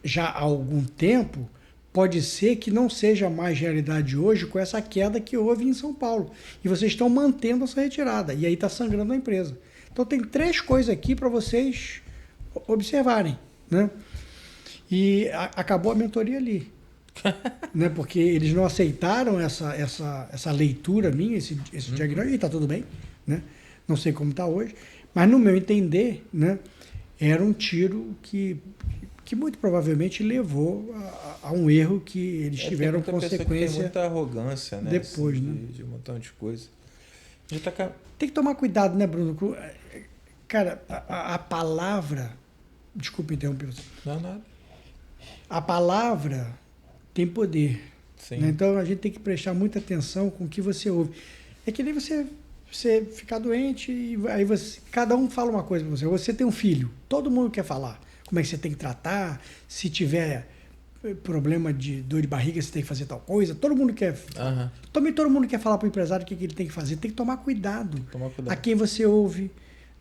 já há algum tempo, pode ser que não seja mais realidade hoje com essa queda que houve em São Paulo. E vocês estão mantendo essa retirada. E aí está sangrando a empresa. Então tem 3 coisas aqui para vocês observarem. Né? E acabou a mentoria ali. Né? Porque eles não aceitaram essa leitura minha, esse diagnóstico. E está tudo bem. Né? Não sei como está hoje. Mas no meu entender, né, era um tiro que muito provavelmente levou a um erro que eles tiveram consequência. Tem muita arrogância, né? Depois, assim, né? De um montão de coisa. Tem que tomar cuidado, né, Bruno? Cara, a palavra... Desculpa interromper você. Não, nada. A palavra tem poder. Sim. Né? Então a gente tem que prestar muita atenção com o que você ouve. É que nem você ficar doente e aí cada um fala uma coisa para você. Você tem um filho, todo mundo quer falar. Como é que você tem que tratar, se tiver problema de dor de barriga, você tem que fazer tal coisa. Todo mundo quer. Também todo mundo quer falar para o empresário o que ele tem que fazer. Tem que tomar cuidado. A quem você ouve,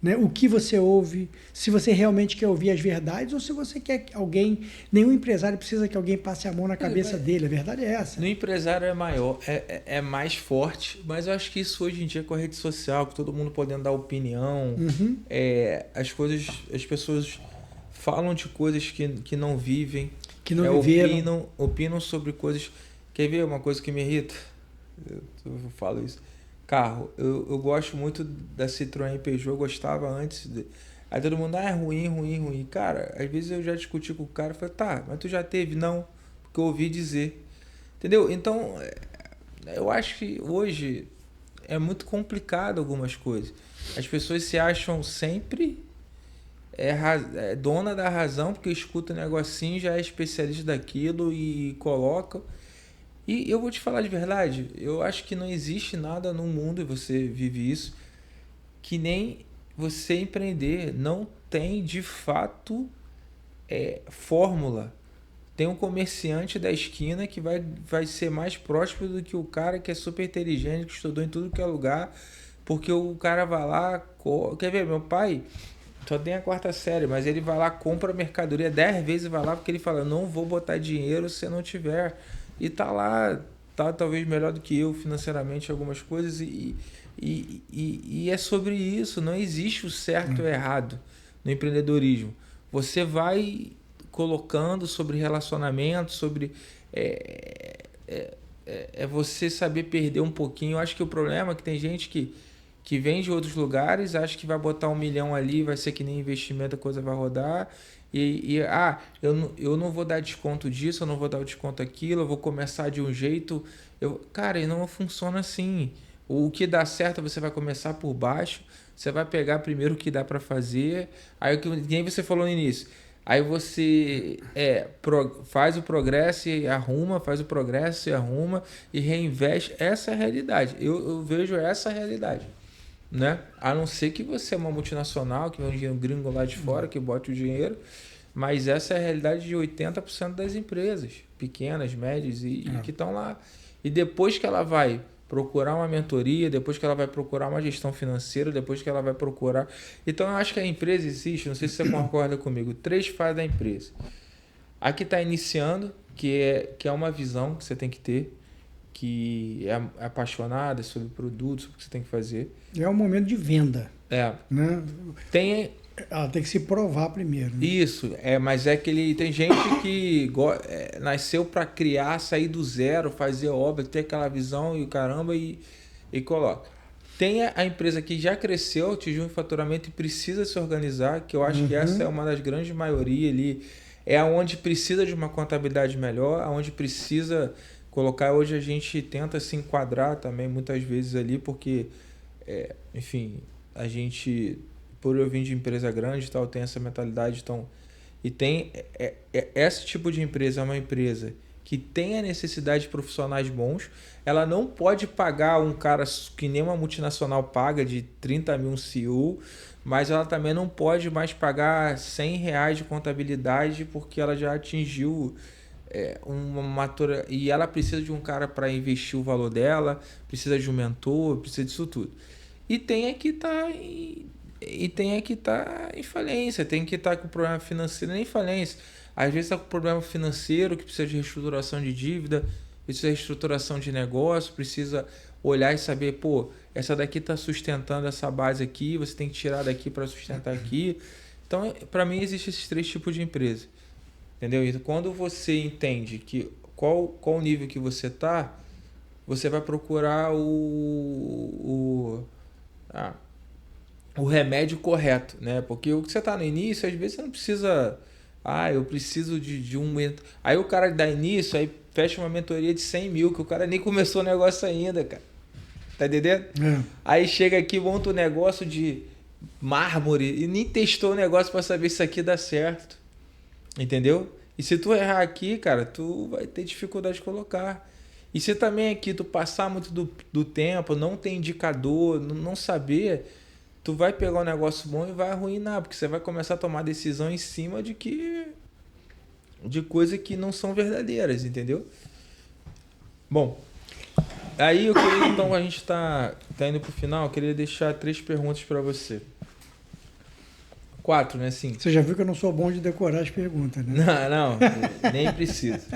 né? O que você ouve, se você realmente quer ouvir as verdades ou se você quer que alguém. Nenhum empresário precisa que alguém passe a mão na cabeça dele. A verdade é essa. No empresário é maior, é mais forte, mas eu acho que isso hoje em dia com a rede social, com todo mundo podendo dar opinião, as pessoas falam de coisas que não vivem, que não viveram. Opinam sobre coisas. Quer ver uma coisa que me irrita? Eu falo isso. Carro, eu gosto muito da Citroën Peugeot, eu gostava antes. Aí todo mundo, é ruim. Cara, às vezes eu já discuti com o cara e falei, tá, mas tu já teve? Não. que eu ouvi dizer. Entendeu? Então, eu acho que hoje é muito complicado algumas coisas. As pessoas se acham sempre dona da razão, porque escuta um negocinho, já é especialista daquilo e coloca. E eu vou te falar de verdade, eu acho que não existe nada no mundo, e você vive isso, que nem você empreender. Não tem de fato fórmula. Tem um comerciante da esquina que vai ser mais próspero do que o cara que é super inteligente, que estudou em tudo que é lugar, porque o cara vai lá. Quer ver? Meu pai só tem a quarta série, mas ele vai lá, compra mercadoria 10 vezes, vai lá porque ele fala: não vou botar dinheiro se não tiver. E tá lá, tá talvez melhor do que eu financeiramente algumas coisas, e é sobre isso. Não existe o certo ou errado no empreendedorismo. Você vai colocando sobre relacionamento, sobre você saber perder um pouquinho. Eu acho que o problema é que tem gente que vem de outros lugares, acha que vai botar 1 milhão ali, vai ser que nem investimento, a coisa vai rodar. Eu não vou dar desconto disso, eu não vou dar o desconto aquilo, eu vou começar de um jeito. Cara, e não funciona assim. O que dá certo, você vai começar por baixo, você vai pegar primeiro o que dá para fazer, aí o que nem você falou no início. Aí você faz o progresso e arruma, faz o progresso e arruma e reinveste. Essa é a realidade. Eu vejo essa realidade, né? A não ser que você é uma multinacional, que vem um gringo lá de fora, que bote o dinheiro, mas essa é a realidade de 80% das empresas, pequenas, médias, e que estão lá. E depois que ela vai procurar uma mentoria, depois que ela vai procurar uma gestão financeira, depois que ela vai procurar... Então eu acho que a empresa existe, não sei se você concorda comigo, 3 fases da empresa. A que está iniciando, que é uma visão que você tem que ter, que é apaixonada sobre produtos, o que você tem que fazer. É um momento de venda. Né? Ela tem que se provar primeiro. Né? Isso, mas tem gente que nasceu para criar, sair do zero, fazer obra, ter aquela visão e o caramba e coloca. Tem a empresa que já cresceu, atingiu um faturamento e precisa se organizar, que eu acho que essa é uma das grandes maioria ali. É onde precisa de uma contabilidade melhor, aonde precisa colocar. Hoje a gente tenta se enquadrar também muitas vezes ali, porque, enfim, a gente, por eu vir de empresa grande e tal, tem essa mentalidade. Então, e tem esse tipo de empresa, é uma empresa que tem a necessidade de profissionais bons. Ela não pode pagar um cara que nem uma multinacional paga de 30 mil um CEO, mas ela também não pode mais pagar R$100 de contabilidade, porque ela já atingiu uma matura, e ela precisa de um cara para investir o valor dela, precisa de um mentor, precisa disso tudo. E tem que estar em falência, tem que estar com problema financeiro, nem falência. Às vezes está com problema financeiro, que precisa de reestruturação de dívida, precisa de reestruturação de negócio, precisa olhar e saber, essa daqui está sustentando essa base aqui, você tem que tirar daqui para sustentar aqui. Então, para mim, existem esses 3 tipos de empresa. Entendeu? Então, quando você entende que qual o nível que você está, você vai procurar o remédio correto, né? Porque o que você está no início, às vezes você não precisa... eu preciso de um... Aí o cara dá início, aí fecha uma mentoria de 100 mil, que o cara nem começou o negócio ainda, cara. Tá entendendo? Aí chega aqui, monta um negócio de mármore e nem testou o negócio para saber se isso aqui dá certo. Entendeu? E se tu errar aqui, cara, tu vai ter dificuldade de colocar. E se também aqui tu passar muito do tempo, não ter indicador, não saber... Tu vai pegar um negócio bom e vai arruinar, porque você vai começar a tomar decisão em cima de coisas que não são verdadeiras, entendeu? Bom, aí eu queria, então, a gente tá indo pro final, eu queria deixar 3 perguntas para você. 4, né? Sim. Você já viu que eu não sou bom de decorar as perguntas, né? Não, nem preciso.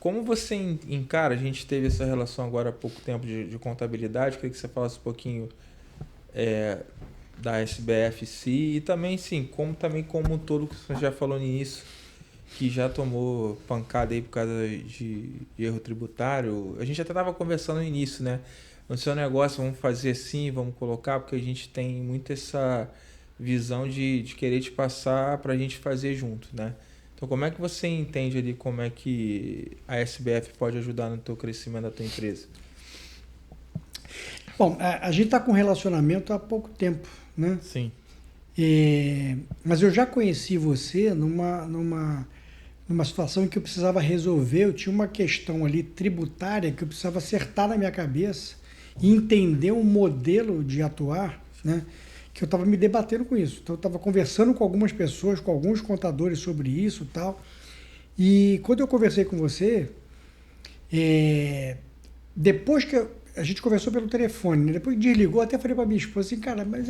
Como você encara, a gente teve essa relação agora há pouco tempo de contabilidade, queria que você falasse um pouquinho da SBF e também, sim, como todo que você já falou no início, que já tomou pancada aí por causa de erro tributário. A gente até estava conversando no início, né? No seu negócio, vamos fazer assim, vamos colocar, porque a gente tem muito visão de querer te passar para a gente fazer junto, né? Então, como é que você entende ali como é que a SBF pode ajudar no teu crescimento da tua empresa? Bom, a gente está com relacionamento há pouco tempo, né? Sim. Mas eu já conheci você numa situação em que eu precisava resolver. Eu tinha uma questão ali tributária que eu precisava acertar na minha cabeça e entender um modelo de atuar, né? Que eu estava me debatendo com isso. Então eu estava conversando com algumas pessoas, com alguns contadores sobre isso e tal. E quando eu conversei com você, depois que a gente conversou pelo telefone, né? Depois que desligou, até falei para minha esposa assim, cara, mas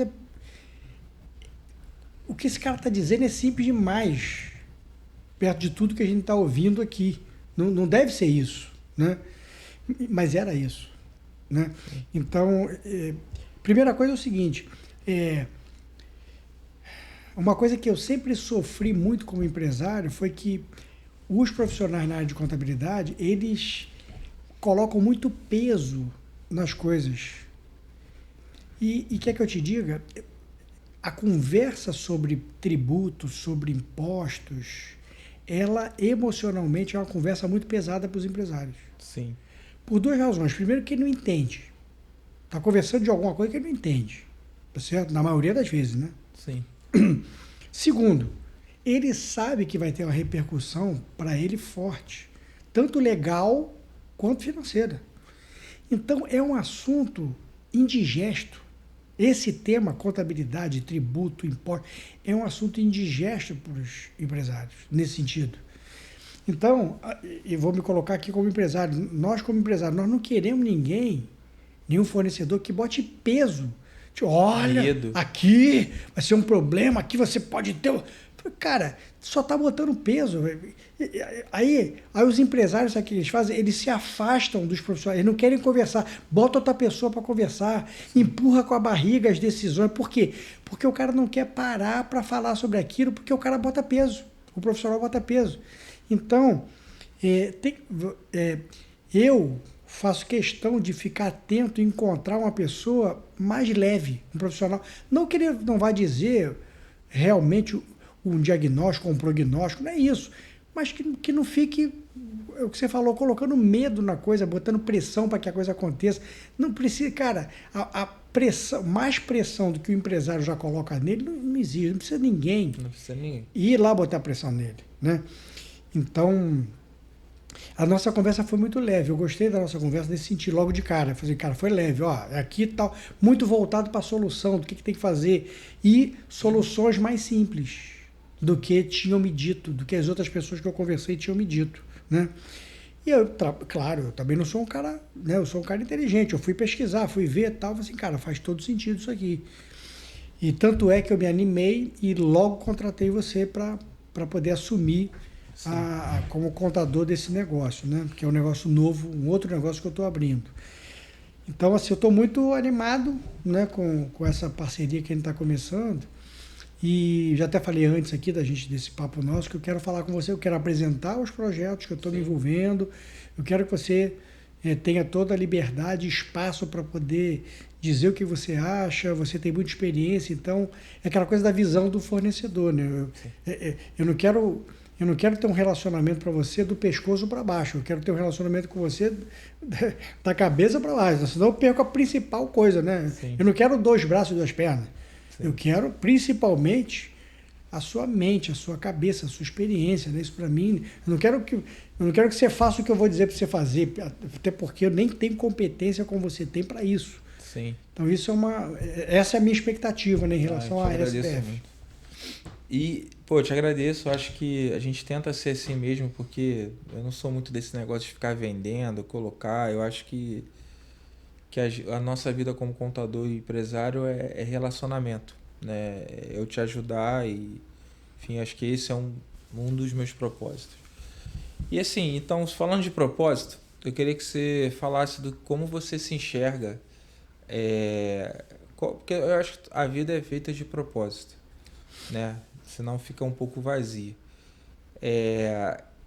o que esse cara está dizendo é simples demais, perto de tudo que a gente está ouvindo aqui. Não deve ser isso, né? Mas era isso, né? Então, primeira coisa é o seguinte, uma coisa que eu sempre sofri muito como empresário foi que os profissionais na área de contabilidade, eles colocam muito peso nas coisas. E quer que eu te diga, a conversa sobre tributos, sobre impostos, ela emocionalmente é uma conversa muito pesada para os empresários. Sim. Por duas razões. Primeiro, que ele não entende. Está conversando de alguma coisa que ele não entende. Tá certo? Na maioria das vezes, né? Sim. Segundo, ele sabe que vai ter uma repercussão para ele forte, tanto legal quanto financeira. Então, é um assunto indigesto. Esse tema, contabilidade, tributo, imposto, é um assunto indigesto para os empresários, nesse sentido. Então, eu vou me colocar aqui como empresário. Nós, como empresário, nós não queremos ninguém, nenhum fornecedor que bote peso. Tipo, olha, Medo. aqui vai ser um problema, aqui você pode ter... Cara, só está botando peso. Aí os empresários, sabe o que eles fazem? Eles se afastam dos profissionais, eles não querem conversar. Bota outra pessoa para conversar, empurra com a barriga as decisões. Por quê? Porque o cara não quer parar para falar sobre aquilo, porque o cara bota peso, o profissional bota peso. Então, eu faço questão de ficar atento e encontrar uma pessoa mais leve, um profissional. Não que ele não vai dizer realmente um diagnóstico ou um prognóstico, não é isso. Mas que não fique, é o que você falou, colocando medo na coisa, botando pressão para que a coisa aconteça. Não precisa, cara, a pressão, mais pressão do que o empresário já coloca nele, não existe, não precisa ninguém. Não precisa ninguém. Ir lá botar pressão nele, né? Então, a nossa conversa foi muito leve. Eu gostei da nossa conversa nesse sentido, logo de cara. Eu falei, cara, foi leve, ó, aqui tal, muito voltado para a solução, do que tem que fazer. E soluções mais simples do que tinham me dito, do que as outras pessoas que eu conversei tinham me dito, né? E eu, claro, eu também não sou um cara, né? Eu sou um cara inteligente. Eu fui pesquisar, fui ver e tal, falei assim, cara, faz todo sentido isso aqui. E tanto é que eu me animei e logo contratei você para poder assumir como contador desse negócio, né? Que é um negócio novo, um outro negócio que eu estou abrindo. Então, assim, eu estou muito animado, né, com essa parceria que a gente está começando. E já até falei antes aqui desse papo nosso, que eu quero falar com você, eu quero apresentar os projetos que eu estou me envolvendo, eu quero que você tenha toda a liberdade e espaço para poder dizer o que você acha, você tem muita experiência, então é aquela coisa da visão do fornecedor, né? Eu não quero ter um relacionamento para você do pescoço para baixo, eu quero ter um relacionamento com você da cabeça para baixo, senão eu perco a principal coisa, né? Sim. Eu não quero 2 braços e 2 pernas. Sim. Eu quero principalmente a sua mente, a sua cabeça, a sua experiência, né? Isso para mim, eu não quero que você faça o que eu vou dizer para você fazer, até porque eu nem tenho competência como você tem para isso. Sim. Então essa é a minha expectativa, né, em relação à SBF. E, pô, eu te agradeço, eu acho que a gente tenta ser assim mesmo, porque eu não sou muito desse negócio de ficar vendendo, colocar, eu acho que a nossa vida como contador e empresário é relacionamento, né? Eu te ajudar e, enfim, acho que esse é um dos meus propósitos. E assim, então, falando de propósito, eu queria que você falasse do como você se enxerga, porque eu acho que a vida é feita de propósito, né? Senão fica um pouco vazia.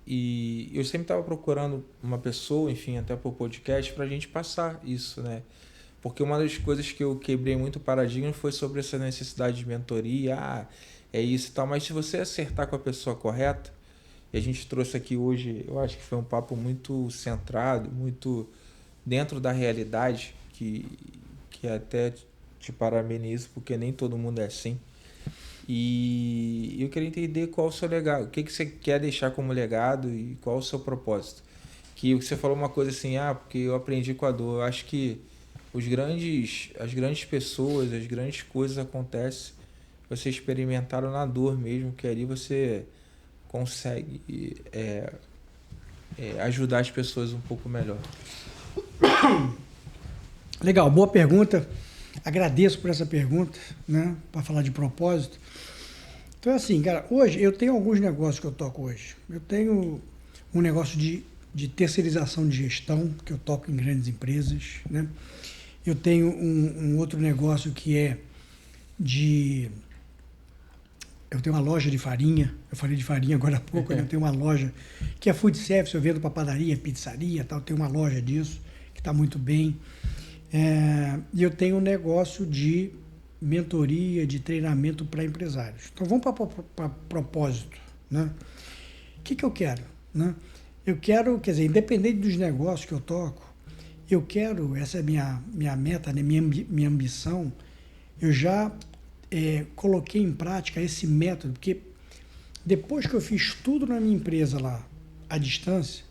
E eu sempre estava procurando uma pessoa, enfim, até por podcast, para a gente passar isso, né? Porque uma das coisas que eu quebrei muito o paradigma foi sobre essa necessidade de mentoria, é isso e tal, mas se você acertar com a pessoa correta, e a gente trouxe aqui hoje, eu acho que foi um papo muito centrado, muito dentro da realidade, que até te parabenizo, porque nem todo mundo é assim. E eu queria entender qual é o seu legado, o que você quer deixar como legado e qual é o seu propósito. Que você falou uma coisa assim, porque eu aprendi com a dor. Eu acho que as grandes pessoas, as grandes coisas acontecem, você experimentaram na dor mesmo, que ali você consegue ajudar as pessoas um pouco melhor. Legal, boa pergunta. Agradeço por essa pergunta, né? Para falar de propósito. Então, assim, cara, hoje eu tenho alguns negócios que eu toco hoje. Eu tenho um negócio de terceirização de gestão, que eu toco em grandes empresas, né? Eu tenho um outro negócio que é eu tenho uma loja de farinha, eu falei de farinha agora há pouco, né? Eu tenho uma loja que é food service, eu vendo para padaria, pizzaria, tal, eu tenho uma loja disso, que está muito bem. E eu tenho um negócio de mentoria, de treinamento para empresários. Então vamos para propósito, né? O que eu quero, né? Eu quero, quer dizer, independente dos negócios que eu toco, eu quero, essa é minha meta, né? minha ambição, eu já coloquei em prática esse método, porque depois que eu fiz tudo na minha empresa lá, à distância,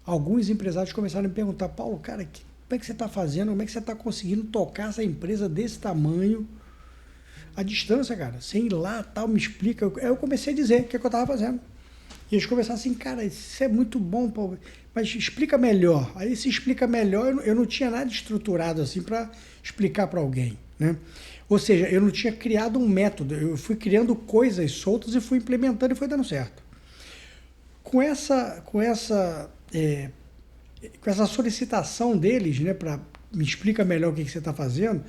alguns empresários começaram a me perguntar, Paulo, cara, como é que você está fazendo, como é que você está conseguindo tocar essa empresa desse tamanho à distância, cara, sem ir lá, tal, me explica. Aí eu comecei a dizer o que eu estava fazendo. E eles começaram assim, cara, isso é muito bom, Paulo, mas explica melhor. Aí se explica melhor, eu não tinha nada estruturado assim para explicar para alguém, né? Ou seja, eu não tinha criado um método, eu fui criando coisas soltas e fui implementando e foi dando certo. Com essa solicitação deles, né, para me explica melhor o que você está fazendo,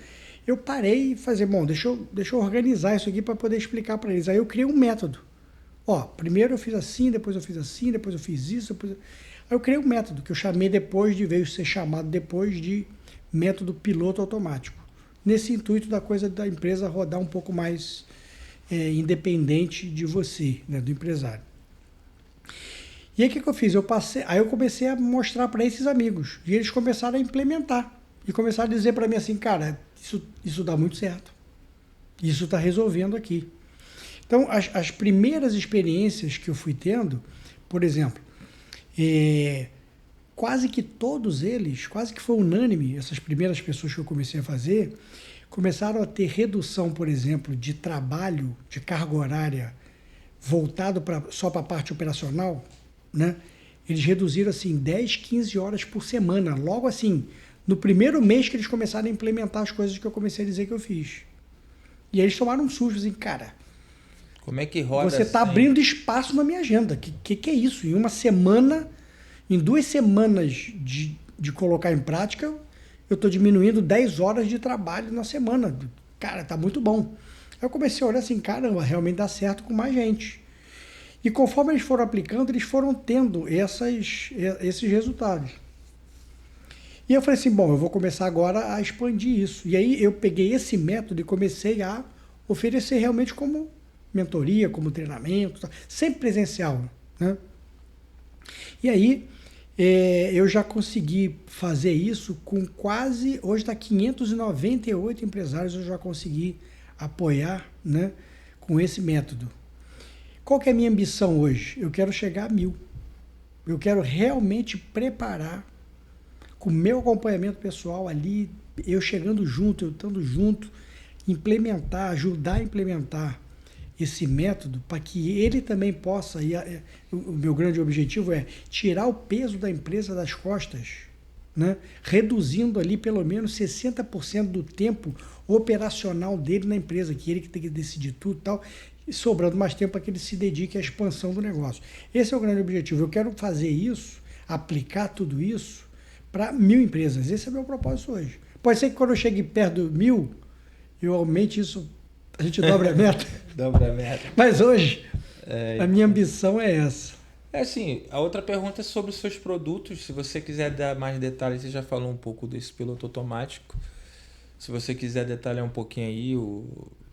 eu parei e falei, bom, deixa eu organizar isso aqui para poder explicar para eles. Aí eu criei um método. Primeiro eu fiz assim, depois eu fiz assim, depois eu fiz isso. Aí eu criei um método que eu chamei veio ser chamado depois de método piloto automático. Nesse intuito da coisa da empresa rodar um pouco mais independente de você, né, do empresário. E aí o que eu fiz? Aí eu comecei a mostrar para esses amigos. E eles começaram a implementar. E começaram a dizer para mim assim, cara, isso dá muito certo. Isso está resolvendo aqui. Então, as primeiras experiências que eu fui tendo, por exemplo, quase que todos eles, quase que foi unânime, essas primeiras pessoas que eu comecei a fazer, começaram a ter redução, por exemplo, de trabalho, de carga horária, voltado só para a parte operacional, né? Eles reduziram assim 10, 15 horas por semana, logo assim, no primeiro mês que eles começaram a implementar as coisas que eu comecei a dizer que eu fiz. E aí eles tomaram um susto, assim, cara, como é que roda? Você está abrindo espaço na minha agenda. Que é isso? Em uma semana, em 2 semanas de colocar em prática, eu estou diminuindo 10 horas de trabalho na semana. Cara, tá muito bom. Aí eu comecei a olhar assim, caramba, realmente dá certo com mais gente. E conforme eles foram aplicando, eles foram tendo esses resultados. E eu falei assim, bom, eu vou começar agora a expandir isso. E aí eu peguei esse método e comecei a oferecer realmente como mentoria, como treinamento, sempre presencial, né? E aí eu já consegui fazer isso com quase, hoje está 598 empresários, eu já consegui apoiar, né, com esse método. Qual que é a minha ambição hoje? Eu quero chegar a 1000. Eu quero realmente preparar, com o meu acompanhamento pessoal ali, eu chegando junto, eu estando junto, implementar, ajudar a implementar esse método para que ele também possa, o meu grande objetivo é tirar o peso da empresa das costas, né? Reduzindo ali pelo menos 60% do tempo operacional dele na empresa, que ele que tem que decidir tudo e tal, e sobrando mais tempo para que ele se dedique à expansão do negócio. Esse é o grande objetivo. Eu quero fazer isso, aplicar tudo isso para 1000 empresas. Esse é o meu propósito hoje. Pode ser que quando eu chegue perto de 1000, eu aumente isso, a gente dobra a meta. Dobra a meta. Mas hoje, a minha ambição é essa. Assim, a outra pergunta é sobre os seus produtos. Se você quiser dar mais detalhes, você já falou um pouco desse piloto automático. Se você quiser detalhar um pouquinho aí,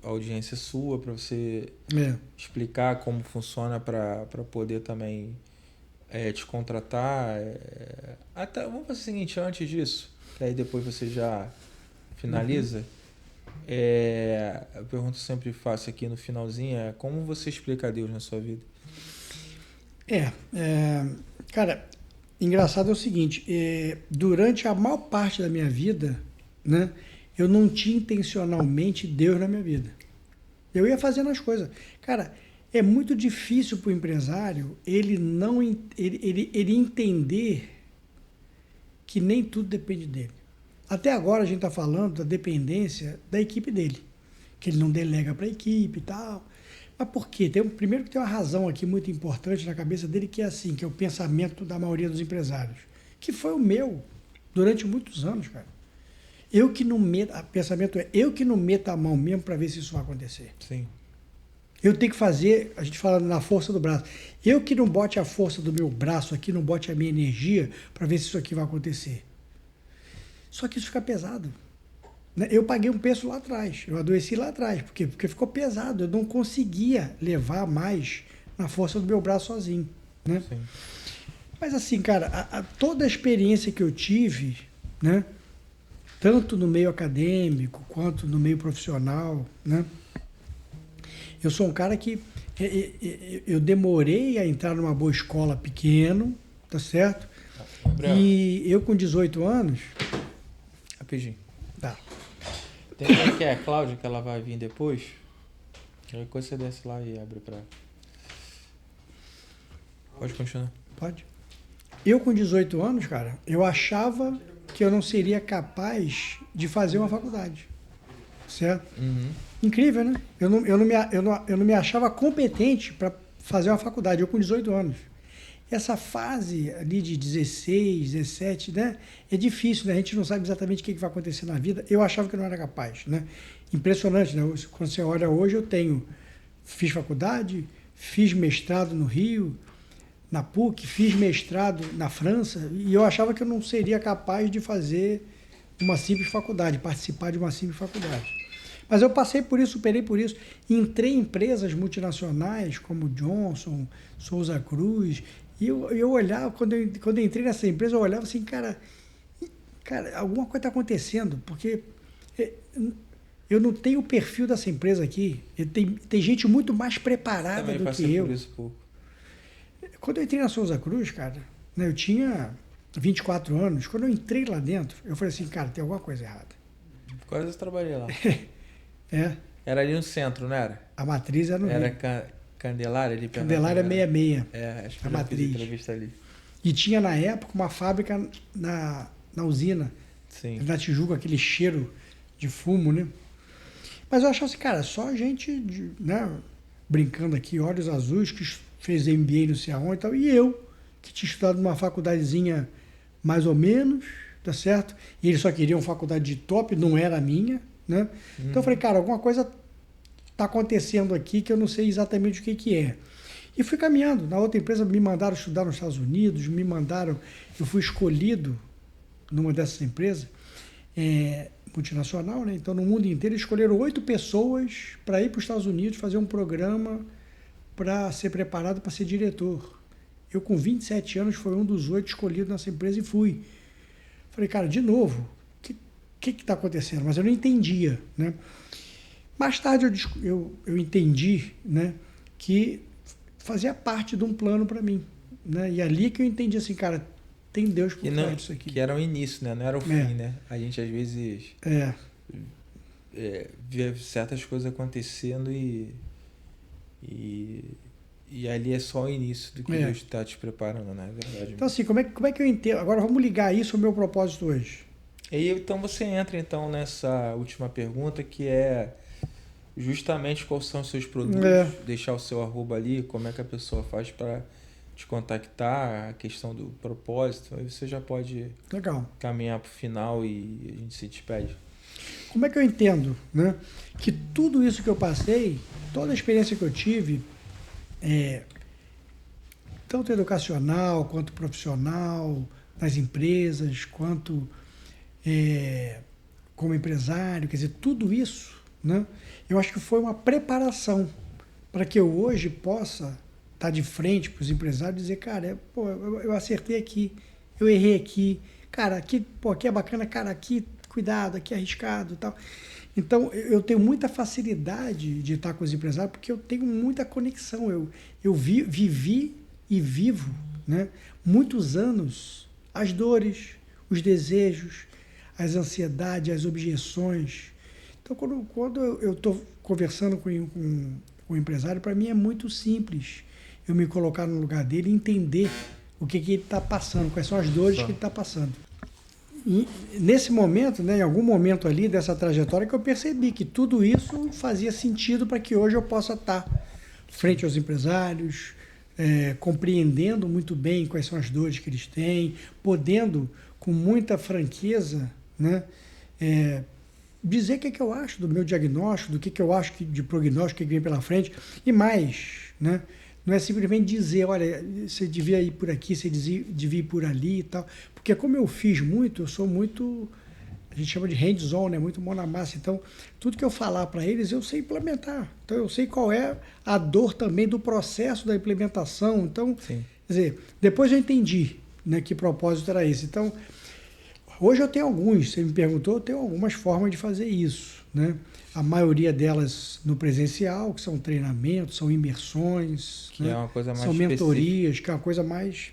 a audiência é sua, para você explicar como funciona para poder também te contratar. Até, vamos fazer o seguinte, antes disso, que aí depois você já finaliza. A pergunta que eu sempre faço aqui no finalzinho é: como você explica Deus na sua vida? Cara, engraçado é o seguinte, durante a maior parte da minha vida, né, eu não tinha intencionalmente Deus na minha vida. Eu ia fazendo as coisas. Cara, é muito difícil para o empresário ele entender que nem tudo depende dele. Até agora a gente está falando da dependência da equipe dele, que ele não delega para a equipe e tal. Mas por quê? Primeiro que tem uma razão aqui muito importante na cabeça dele, que é assim, que é o pensamento da maioria dos empresários, que foi o meu durante muitos anos, cara. Pensamento é, eu que não meto a mão mesmo para ver se isso vai acontecer. Sim. Eu tenho que fazer, a gente fala na força do braço, eu que não bote a força do meu braço aqui, não bote a minha energia para ver se isso aqui vai acontecer. Só que isso fica pesado. Eu paguei um preço lá atrás, eu adoeci lá atrás, porque ficou pesado, eu não conseguia levar mais na força do meu braço sozinho, né? Sim. Mas assim, cara, toda a experiência que eu tive, né, tanto no meio acadêmico quanto no meio profissional, né, eu sou um cara que eu demorei a entrar numa boa escola pequeno, tá certo? Gabriel, E eu com 18 anos... Rapidinho. Tá. Tem que é a Cláudia, que ela vai vir depois. Aí quando você desce lá e abre pra... Pode continuar. Pode. Eu com 18 anos, cara, eu achava que eu não seria capaz de fazer uma faculdade. Certo? Uhum. Incrível, né? Eu não me achava competente para fazer uma faculdade, eu com 18 anos. Essa fase ali de 16, 17, né? É difícil, né? A gente não sabe exatamente o que vai acontecer na vida. Eu achava que eu não era capaz, né? Impressionante, né? Quando você olha hoje, fiz faculdade, fiz mestrado no Rio, na PUC, fiz mestrado na França, e eu achava que eu não seria capaz de fazer uma simples faculdade, participar de uma simples faculdade. Mas eu passei por isso, superei por isso. Entrei em empresas multinacionais como Johnson, Souza Cruz, e eu olhava, quando eu entrei nessa empresa, eu olhava assim, cara, alguma coisa está acontecendo, porque eu não tenho o perfil dessa empresa aqui. Tem gente muito mais preparada também do que passei eu. por isso pouco. Quando eu entrei na Souza Cruz, cara, né, eu tinha 24 anos. Quando eu entrei lá dentro, eu falei assim, cara, tem alguma coisa errada. Quase eu trabalhei lá. Era ali no centro, não era? A matriz era no Rio. Candelária ali perto. Candelária 66. Acho que a eu matriz. fiz entrevista ali. E tinha na época uma fábrica na usina. Sim. Na Tijuca, aquele cheiro de fumo, né? Mas eu achava assim, cara, só gente, né, brincando aqui, olhos azuis, que fez MBA não sei aonde e tal, e eu, que tinha estudado numa faculdadezinha mais ou menos, tá certo? E eles só queriam faculdade de top, não era a minha, né? Então eu falei, cara, alguma coisa tá acontecendo aqui que eu não sei exatamente o que é. E fui caminhando. Na outra empresa me mandaram estudar nos Estados Unidos, eu fui escolhido numa dessas empresas, multinacional, né? Então no mundo inteiro escolheram 8 pessoas para ir para os Estados Unidos fazer um programa para ser preparado para ser diretor. Eu com 27 anos fui um dos 8 escolhidos nessa empresa e fui. Falei, cara, de novo, o que está acontecendo? Mas eu não entendia, né? Mais tarde eu entendi, né, que fazia parte de um plano para mim, né? E ali que eu entendi assim, cara, tem Deus por trás disso aqui. Que era o início, né? Não era o fim, né? A gente às vezes vê certas coisas acontecendo e ali é só o início do que Deus está te preparando, né? É verdade. Então assim, como é que eu entendo? Agora vamos ligar isso ao meu propósito hoje. E aí, então você entra então nessa última pergunta, que é justamente quais são os seus produtos, deixar o seu arroba ali, como é que a pessoa faz para te contactar, a questão do propósito, aí você já pode caminhar para o final e a gente se despede. Como é que eu entendo, né, que tudo isso que eu passei, toda a experiência que eu tive, tanto educacional quanto profissional, nas empresas, quanto como empresário, quer dizer, tudo isso, né? Eu acho que foi uma preparação para que eu hoje possa estar de frente para os empresários e dizer, cara, pô, eu acertei aqui, eu errei aqui, cara, aqui, pô, aqui é bacana, cara, aqui, cuidado, aqui é arriscado e tal. Então, eu tenho muita facilidade de estar com os empresários porque eu tenho muita conexão. Eu vivi e vivo, né, muitos anos as dores, os desejos, as ansiedades, as objeções. Então, quando eu estou conversando com o empresário, para mim é muito simples eu me colocar no lugar dele e entender o que ele está passando, quais são as dores que ele está passando. E nesse momento, né, em algum momento ali dessa trajetória, que eu percebi que tudo isso fazia sentido para que hoje eu possa estar frente aos empresários, compreendendo muito bem quais são as dores que eles têm, podendo, com muita franqueza, né, dizer o que eu acho do meu diagnóstico, do que eu acho de prognóstico que vem pela frente, e mais, né? Não é simplesmente dizer, olha, você devia ir por aqui, você devia ir por ali e tal. Porque como eu fiz muito, eu sou muito, a gente chama de hands-on, né? Muito mão na massa. Então, tudo que eu falar para eles, eu sei implementar. Então, eu sei qual é a dor também do processo da implementação. Então, Sim. quer dizer, depois eu entendi, né, que propósito era esse. Então, hoje eu tenho alguns, você me perguntou, eu tenho algumas formas de fazer isso, né? A maioria delas no presencial, que são treinamentos, são imersões, que né? é uma coisa mais são mentorias, que é uma coisa mais...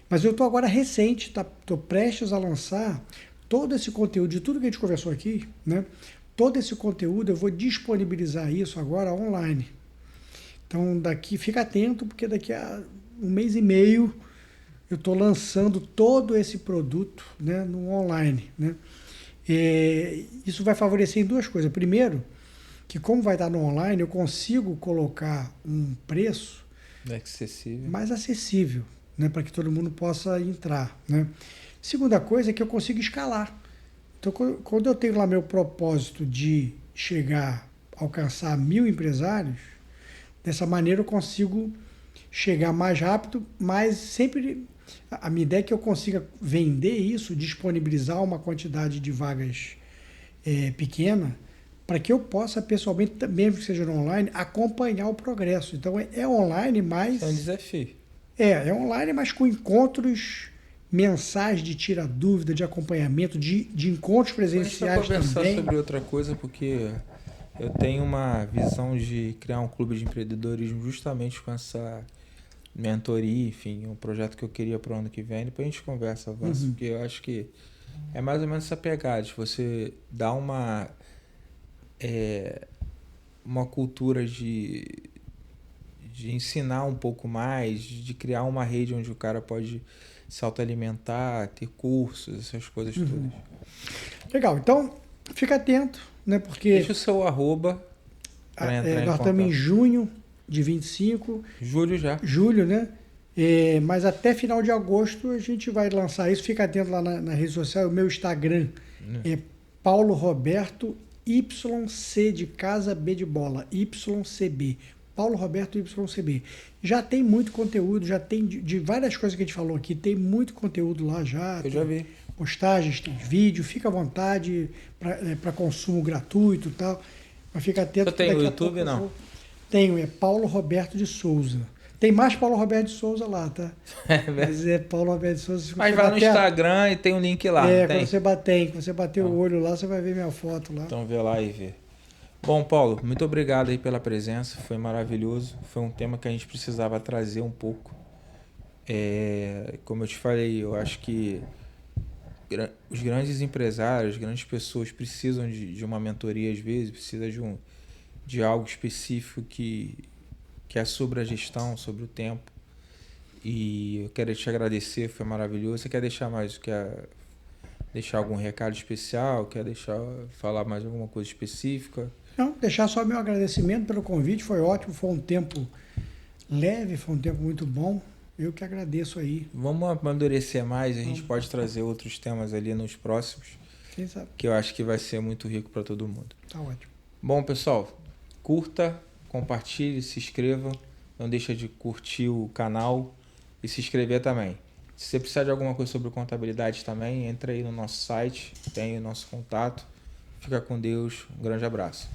Mas eu estou agora recente, estou prestes a lançar todo esse conteúdo, de tudo que a gente conversou aqui, né? Todo esse conteúdo eu vou disponibilizar isso agora online. Então fica atento, porque daqui a 1 mês e meio eu estou lançando todo esse produto, né, no online, né? Isso vai favorecer em duas coisas. Primeiro, que como vai estar no online, eu consigo colocar um preço mais acessível, né, para que todo mundo possa entrar, né? Segunda coisa é que eu consigo escalar. Então, quando eu tenho lá meu propósito de chegar, alcançar 1.000 empresários, dessa maneira eu consigo chegar mais rápido, mas sempre... A minha ideia é que eu consiga vender isso, disponibilizar uma quantidade de vagas pequena, para que eu possa pessoalmente, mesmo que seja no online, acompanhar o progresso. Então é online, mas... É um desafio. É online, mas com encontros mensais de tirar dúvida, de acompanhamento, de encontros presenciais também. A gente vai conversar sobre outra coisa, porque eu tenho uma visão de criar um clube de empreendedorismo justamente com essa mentoria, enfim, um projeto que eu queria para o ano que vem. Depois a gente conversa, porque eu acho que é mais ou menos essa pegada, de você dar uma cultura de ensinar um pouco mais, de criar uma rede onde o cara pode se autoalimentar, ter cursos, essas coisas todas. Legal, então fica atento, né? Porque deixa o seu arroba para entrar em contato. Nós estamos em junho de 25. Julho, né? Mas até final de agosto a gente vai lançar isso. Fica atento lá na rede social. O meu Instagram é Paulo Roberto YC de casa, B de bola, YCB. Paulo Roberto YCB. Já tem muito conteúdo, já tem de várias coisas que a gente falou aqui, tem muito conteúdo lá já. Eu já vi. Postagens, tem vídeo, fica à vontade para consumo gratuito e tal. Mas fica atento. Você tem o YouTube, não? Tenho, é Paulo Roberto de Souza. Tem mais Paulo Roberto de Souza lá, tá? Mas é Paulo Roberto de Souza. Mas vai no Instagram e tem um link lá. Quando você bater o olho lá, você vai ver minha foto lá. Então vê lá e vê. Bom, Paulo, muito obrigado aí pela presença. Foi maravilhoso. Foi um tema que a gente precisava trazer um pouco. Como eu te falei, eu acho que os grandes empresários, as grandes pessoas precisam de uma mentoria às vezes, precisa de algo específico que é sobre a gestão, sobre o tempo. E eu quero te agradecer, foi maravilhoso. Você quer deixar deixar algum recado especial? Quer falar mais alguma coisa específica? Não, deixar só meu agradecimento pelo convite, foi ótimo, foi um tempo leve, foi um tempo muito bom. Eu que agradeço aí. Vamos amadurecer mais, a gente pode trazer outros temas ali nos próximos. Quem sabe? Que eu acho que vai ser muito rico para todo mundo. Tá ótimo. Bom, pessoal, curta, compartilhe, se inscreva. Não deixa de curtir o canal e se inscrever também. Se você precisar de alguma coisa sobre contabilidade também, entra aí no nosso site, tem o nosso contato. Fica com Deus. Um grande abraço.